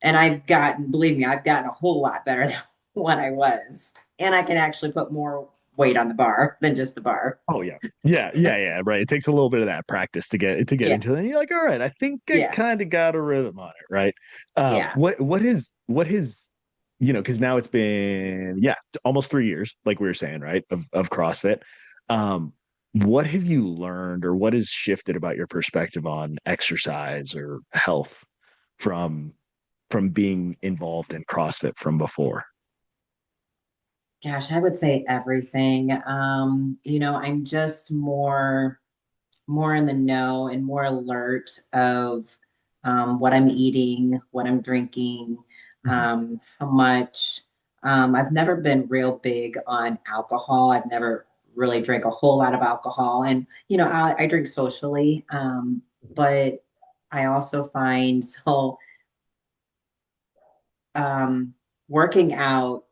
and believe me, I've gotten a whole lot better than what I was. And I can actually put more weight on the bar than just the bar. Oh yeah. Yeah. Yeah. Yeah. Right. It takes a little bit of that practice to get Yeah, into it. And you're like, all right, I think I yeah, kind of got a rhythm on it. Right. yeah. What is, because now it's been, yeah, almost 3 years, like we were saying, right, of CrossFit. What have you learned or what has shifted about your perspective on exercise or health from being involved in CrossFit from before? Gosh, I would say everything. I'm just more in the know and more alert of what I'm eating, what I'm drinking, Mhm. how much. I've never been real big on alcohol. I've never really drank a whole lot of alcohol, and I drink socially, but I also find um, working out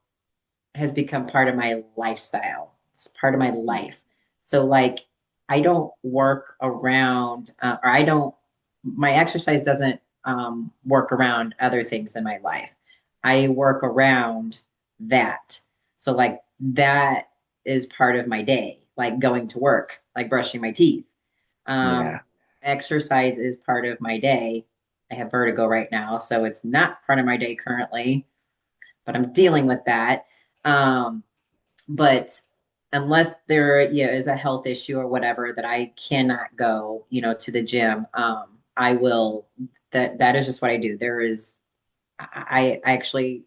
has become part of my lifestyle. It's part of my life. So like I don't work around or I don't my exercise doesn't work around other things in my life. I work around that. So like that is part of my day, like going to work, like brushing my teeth. Yeah. Um, Exercise is part of my day. I have vertigo right now, so it's not part of my day currently, but I'm dealing with that. Um, but unless there is a health issue or whatever that I cannot go to the gym, I will. That is just what I do. I actually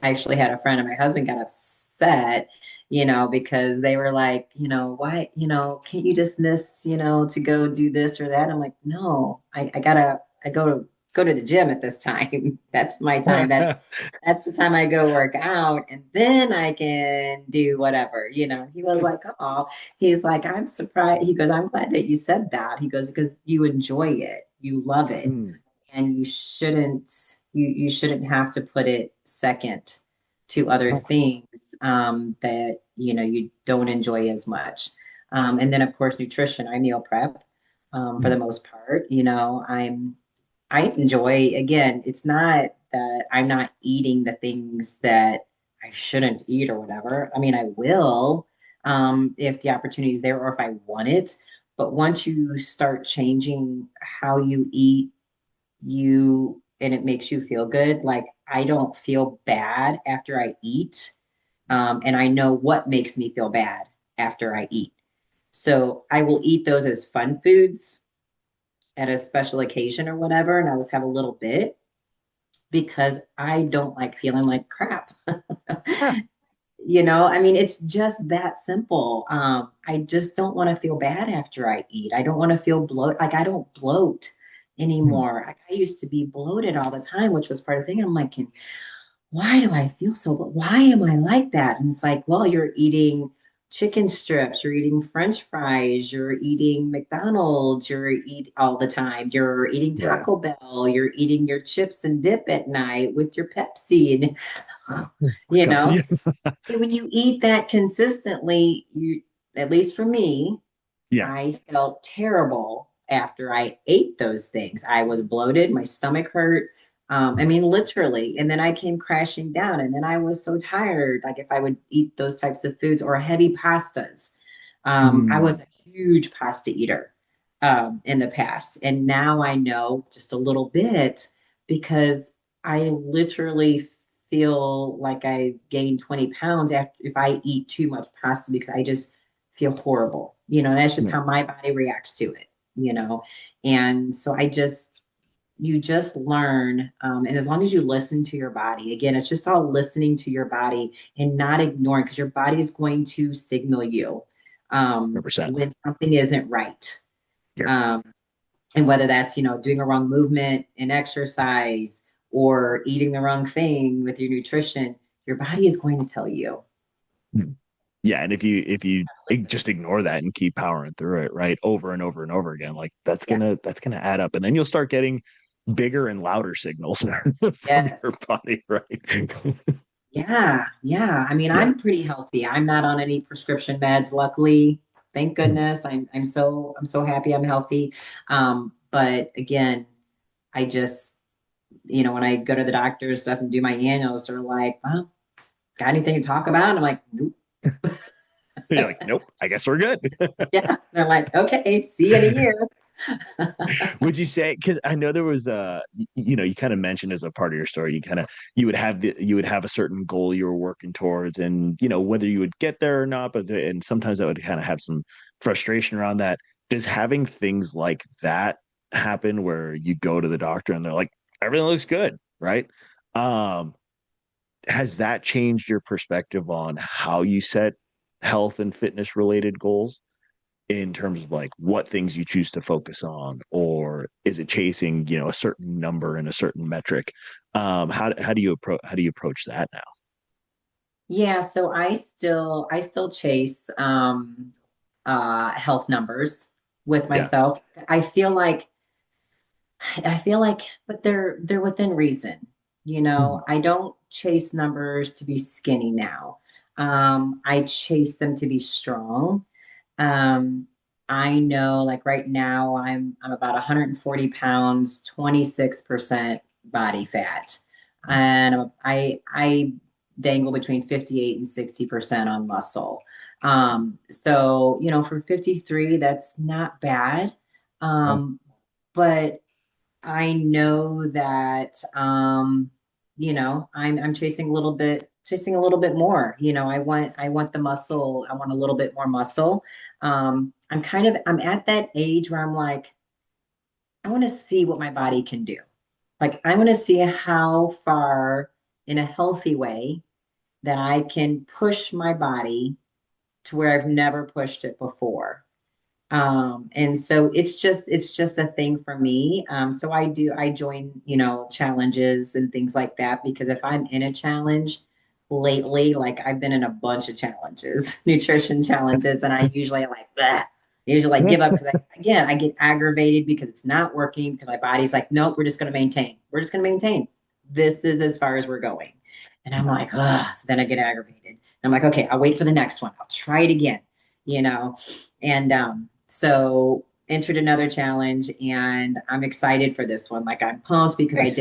had a friend and my husband got upset, because they were like, why, can't you just miss, to go do this or that? I'm like, no, I go to the gym at this time. That's my time. That's the time I go work out and then I can do whatever. He was like, oh, he's like, I'm surprised. He goes, I'm glad that you said that. He goes, because you enjoy it, you love it, Mm. and you shouldn't have to put it second to other Oh, things that you don't enjoy as much. And then of course nutrition. I meal prep for mm. the most part. I enjoy, again, it's not. that I'm not eating the things that I shouldn't eat or whatever. I mean, I will, if the opportunity is there or if I want it. But once you start changing how you eat, and it makes you feel good. Like I don't feel bad after I eat. And I know what makes me feel bad after I eat. So I will eat those as fun foods at a special occasion or whatever. And I'll just have a little bit because I don't like feeling like crap. Yeah. I mean, it's just that simple. I just don't want to feel bad after I eat. I don't want to feel bloat. Like I don't bloat Hmm. anymore. Like, I used to be bloated all the time, which was part of the thing. And I'm like, why do I feel so, why am I like that? And it's like, well, you're eating chicken strips, you're eating French fries, you're eating McDonald's, you're eat all the time, you're eating Yeah. Taco Bell, you're eating your chips and dip at night with your Pepsi. And, you know, Yeah. when you eat that consistently, at least for me, Yeah. I felt terrible after I ate those things. I was bloated, my stomach hurt. I mean, literally. And then I came crashing down, and then I was so tired. Like if I would eat those types of foods or heavy pastas, I Mm. was a huge pasta eater in the past. And now I know just a little bit because I literally feel like I gained 20 pounds after if I eat too much pasta because I just feel horrible. That's just Yeah. how my body reacts to it. And so you just learn. And as long as you listen to your body, again, it's just all listening to your body and not ignoring because your body is going to signal you 100%. when something isn't right. Yeah. Um, and whether that's, doing a wrong movement in exercise or eating the wrong thing with your nutrition, your body is going to tell you. Yeah. And if you Listen. just ignore that and keep powering through it, right, over and over and over again, like Yeah. that's gonna add up. And then you'll start getting bigger and louder signals from Yes. your body, right? Yeah. Yeah. I mean, Yeah. I'm pretty healthy. I'm not on any prescription meds, luckily. Thank goodness. I'm so happy I'm healthy. But again, I just, when I go to the doctor and stuff and do my annuals, they're like, well, got anything to talk about? And I'm like, nope. You're like, nope, I guess we're good. Yeah. They're like, okay, see you in a year. Would you say, because I know there was you kind of mentioned as a part of your story, you would have a certain goal you were working towards, and whether you would get there or not, and sometimes that would kind of have some frustration around that. Does having things like that happen where you go to the doctor and they're like, everything looks good, right? Um, has that changed your perspective on how you set health and fitness related goals? In terms of like what things you choose to focus on, or is it chasing a certain number and a certain metric? How do you approach that now? Yeah, so I still chase health numbers with Yeah. myself. I feel like but they're within reason. Mhm. I don't chase numbers to be skinny now. I chase them to be strong. Um, I know like right now I'm about 140 pounds, 26% body fat. And I dangle between 58 and 60% on muscle. So, for 53, that's not bad. Yeah. But I know that I'm chasing a little bit more. I want the muscle. I want a little bit more muscle. I'm at that age where I'm like, I want to see what my body can do. Like I want to see how far in a healthy way that I can push my body to where I've never pushed it before. And so it's just a thing for me. So I join, challenges and things like that because if I'm in a challenge lately, like I've been in a bunch of challenges, nutrition challenges, and I usually like that. I usually like give up because I get aggravated because it's not working because my body's like, nope, we're just going to maintain. We're just going to maintain. This is as far as we're going. And I'm like, ah, so then I get aggravated. And I'm like, okay, I'll wait for the next one. I'll try it again, you know? And so entered another challenge, and I'm excited for this one. Like, I'm pumped because Nice.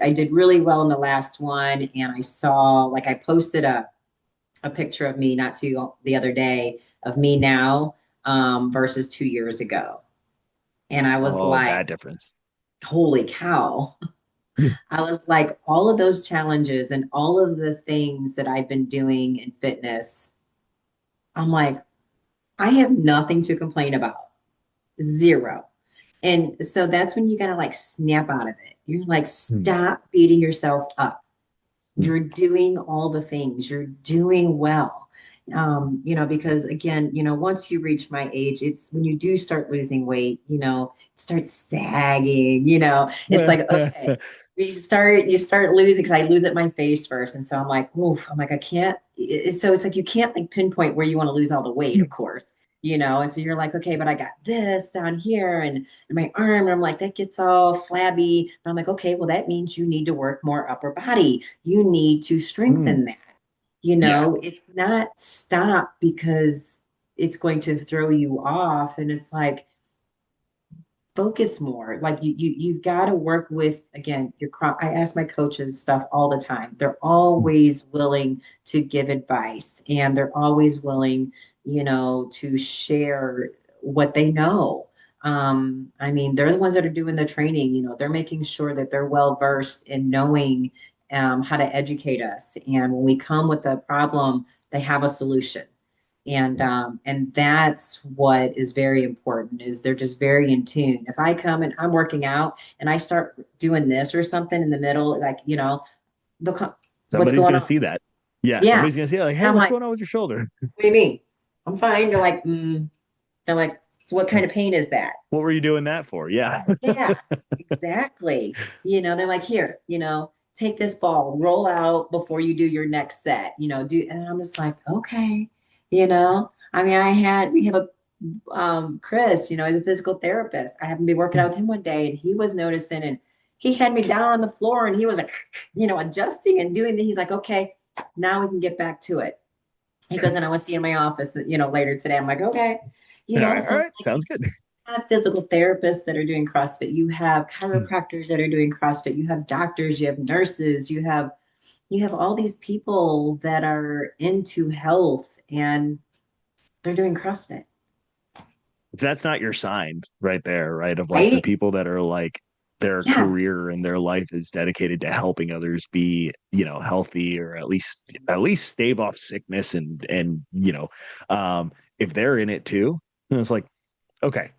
I did really well in the last one. And I saw, like, I posted a picture of me not too the other day of me now versus 2 years ago. And I was Oh, like, that difference. holy cow. I was like, all of those challenges and all of the things that I've been doing in fitness, I'm like, I have nothing to complain about. Zero. And so that's when you got to like snap out of it. You're like, Hmm. stop beating yourself up. Hmm. You're doing all the things, you're doing well. Because again, once you reach my age, it's when you do start losing weight, it starts sagging, it's like, okay, you start losing because I lose at my face first. And so I'm like, oof, I'm like, I can't. So it's like you can't like pinpoint where you want to lose all the weight, of course. And so you're like, okay, but I got this down here and my arm. And I'm like, that gets all flabby. But I'm like, okay, well, that means you need to work more upper body. You need to Hmm. strengthen that. Yeah. It's not stop because it's going to throw you off. And it's like, focus more. Like you've got to work with, again, I ask my coaches stuff all the time. They're always willing to give advice, and they're always willing, to share what they know. I mean, they're the ones that are doing the training, they're making sure that they're well versed in knowing how to educate us. And when we come with a problem, they have a solution. And that's what is very important, is they're just very in tune. If I come and I'm working out and I start doing this or something in the middle, like, they'll come, what's Somebody's going gonna on? see that. Yeah, Yeah. somebody's gonna see like, And hey, I'm what's like, going on with your shoulder? what do you mean? I'm fine. They're like, so what kind of pain is that? What were you doing that for? Yeah. Yeah, exactly. They're like, here, take this ball, roll out before you do your next set, and I'm just like, okay, I mean, we have a Chris, he's a physical therapist. I happened to be working out with him one day and he was noticing, and he had me down on the floor and he was like, adjusting and doing that. He's like, okay, now we can get back to it. He goes, and I want to see you in my office, later today. I'm like, okay, All right, all so it's right. like Sounds good. have physical therapists that are doing CrossFit. You have Hmm. chiropractors that are doing CrossFit. You have doctors, you have nurses, you have all these people that are into health and they're doing CrossFit. That's not your sign right there, right? Of like the Right? people that are like their Yeah. career and their life is dedicated to helping others be, healthy or at least stave off sickness and if they're in it too, then it's like, okay,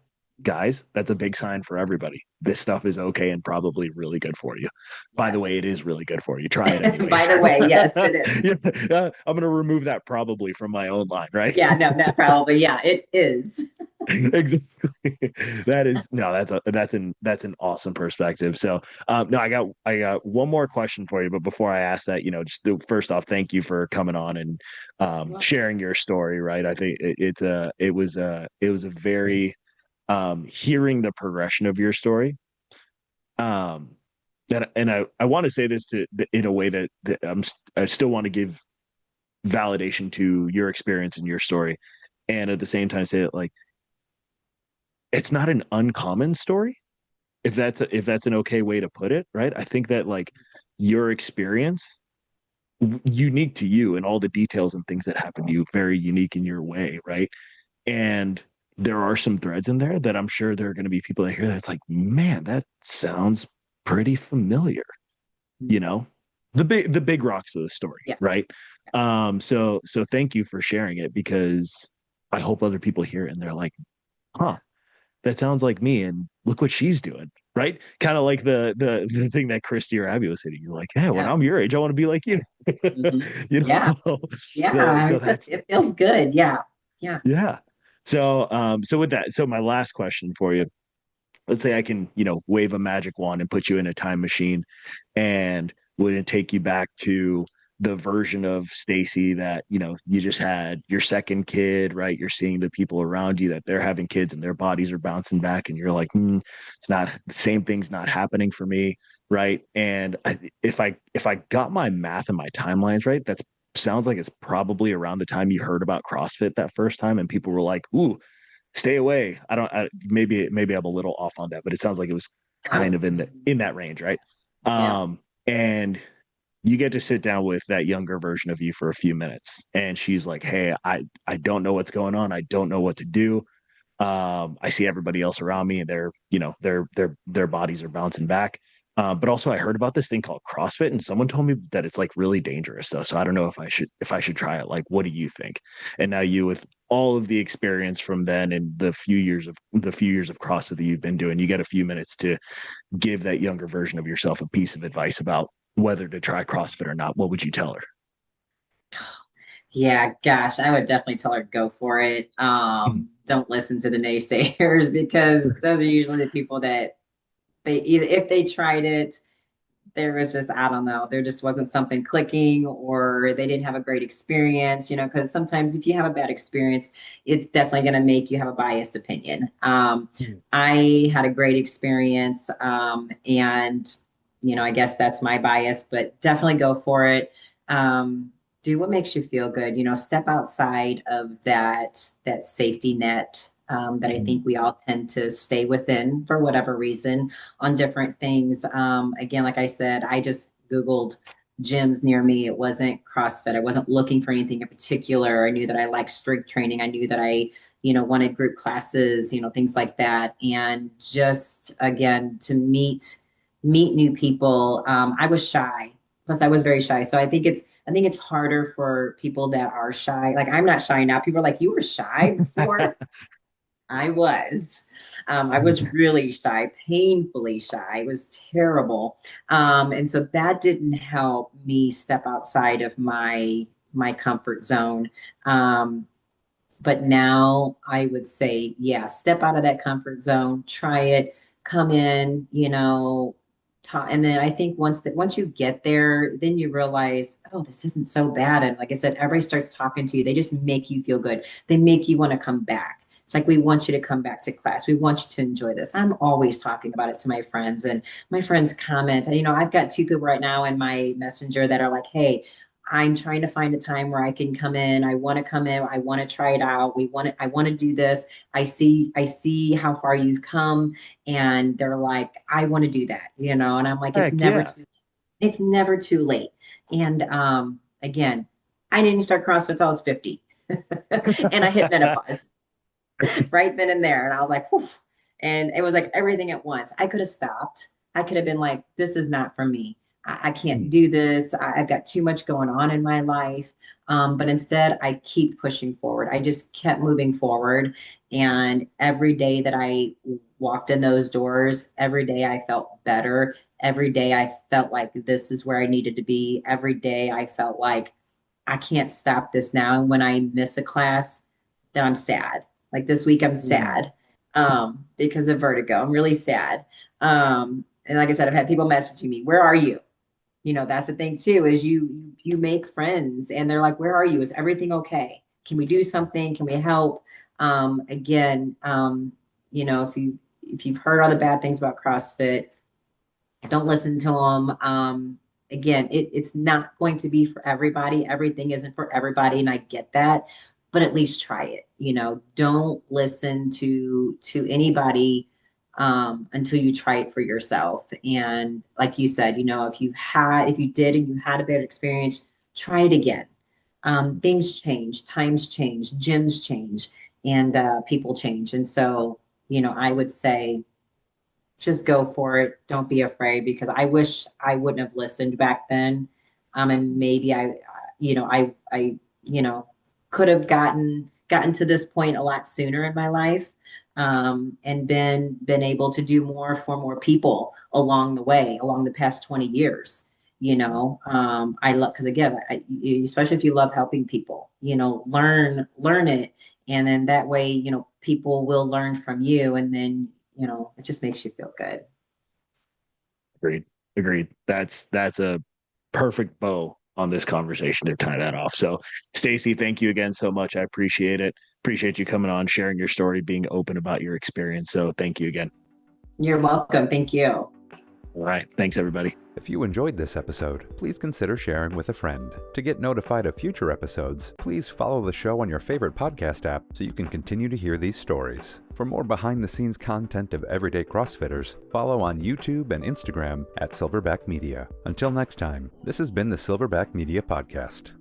guys, that's a big sign for everybody. This stuff is okay and probably really good for you. By the way, Yes. it is really good for you. Try it By anyways. the way, yes, it is. Yeah, I'm going to remove that probably from my own line, right? Yeah, no, not probably. Yeah, it is. Exactly. That's an awesome perspective. So no, I got one more question for you, but before I ask that, first off, thank you for coming on and sharing your story, right? I think it was a very hearing the progression of your story. Um and I want to say this in a way that I still want to give validation to your experience and your story, and at the same time say that like it's not an uncommon story, if that's an okay way to put it, right? I think that like your experience unique to you and all the details and things that happen to you very unique in your way, right? And there are some threads in there that I'm sure there are going to be people that hear that's like, man, that sounds pretty familiar, you know the big rocks of the story, Yeah. right? So thank you for sharing it, because I hope other people hear it and they're like, huh, that sounds like me, and look what she's doing, right? Kind of like the thing that Christy or Abby was hitting. You're like, yeah, when Yeah. I'm your age, I want to be like you. Hmm. you Yeah. know Yeah. so that's It feels good. Yeah. Yeah. yeah. So with that, so my last question for you, let's say I can, wave a magic wand and put you in a time machine, and would it take you back to the version of Stacy that, you just had your second kid, right? You're seeing the people around you that they're having kids and their bodies are bouncing back, and you're like, it's not the same thing's not happening for me, right? And if I got my math and my timelines right, that's sounds like it's probably around the time you heard about CrossFit that first time, and people were like, ooh, stay away. Maybe I'm a little off on that, but it sounds like it was kind of Close. in that range, right? Yeah. And you get to sit down with that younger version of you for a few minutes, and she's like, "Hey, I don't know what's going on. I don't know what to do. I see everybody else around me, and their bodies are bouncing back. But also, I heard about this thing called CrossFit, and someone told me that it's like really dangerous, though. So I don't know if I should try it. Like, what do you think? And now you, with all of the experience from then and the few years of CrossFit that you've been doing, you get a few minutes to give that younger version of yourself a piece of advice about whether to try CrossFit or not. What would you tell her? Yeah, gosh, I would definitely tell her go for it. Don't listen to the naysayers because those are usually the people that they either if they tried it, there was just, I don't know, there just wasn't something clicking or they didn't have a great experience, because sometimes if you have a bad experience, it's definitely going to make you have a biased opinion. I had a great experience, and, I guess that's my bias, but definitely go for it. Do what makes you feel good, step outside of that safety net. That I think we all tend to stay within for whatever reason on different things. Again, like I said, I just Googled gyms near me. It wasn't CrossFit. I wasn't looking for anything in particular. I knew that I liked strength training. I knew that I, wanted group classes, things like that. And just again, to meet new people. I was shy. Plus I was very shy. So I think it's harder for people that are shy. Like I'm not shy now. People are like, you were shy before. I was. I was really shy, painfully shy. It was terrible. And so that didn't help me step outside of my comfort zone. But now I would say, yeah, step out of that comfort zone, try it, come in, and then I think once you get there, then you realize, oh, this isn't so bad. And like I said, everybody starts talking to you. They just make you feel good. They make you want to come back. It's like we want you to come back to class. We want you to enjoy this. I'm always talking about it to my friends, and my friends comment. I've got two people right now in my messenger that are like, "Hey, I'm trying to find a time where I can come in. I want to come in. I want to try it out. I want to do this. I see how far you've come." And they're like, I want to do that, and I'm like, Heck yeah. it's never too late. And again, I didn't start CrossFit until I was 50. And I hit menopause right then and there. And I was like, whew. And it was like everything at once. I could have stopped. I could have been like, this is not for me. I can't do this. I've got too much going on in my life. But instead, I keep pushing forward. I just kept moving forward. And every day that I walked in those doors, every day I felt better. Every day I felt like this is where I needed to be. Every day I felt like I can't stop this now. And when I miss a class, then I'm sad. Like this week, I'm sad because of vertigo. I'm really sad. And like I said, I've had people messaging me, "Where are you?" That's the thing too, is you make friends and they're like, "Where are you? Is everything okay? Can we do something? Can we help?" Again, if you've heard all the bad things about CrossFit, don't listen to them. Again, it's not going to be for everybody. Everything isn't for everybody, and I get that, but at least try it. Don't listen to anybody until you try it for yourself. And like you said, if you did and you had a bad experience, try it again. Things change, times change, gyms change, and people change. And so, I would say just go for it. Don't be afraid, because I wish I wouldn't have listened back then. And maybe I could have gotten to this point a lot sooner in my life, and been able to do more for more people along the way, along the past 20 years. I love, because again, especially if you love helping people, learn it. And then that way, people will learn from you, and then, it just makes you feel good. Agreed. Agreed. That's a perfect bow on this conversation to tie that off. So, Stacy, thank you again so much. I appreciate it. Appreciate you coming on, sharing your story, being open about your experience. So, thank you again. You're welcome. Thank you. All right. Thanks, everybody. If you enjoyed this episode, please consider sharing with a friend. To get notified of future episodes, please follow the show on your favorite podcast app so you can continue to hear these stories. For more behind-the-scenes content of everyday CrossFitters, follow on YouTube and Instagram at Silverback Media. Until next time, this has been the Silverback Media Podcast.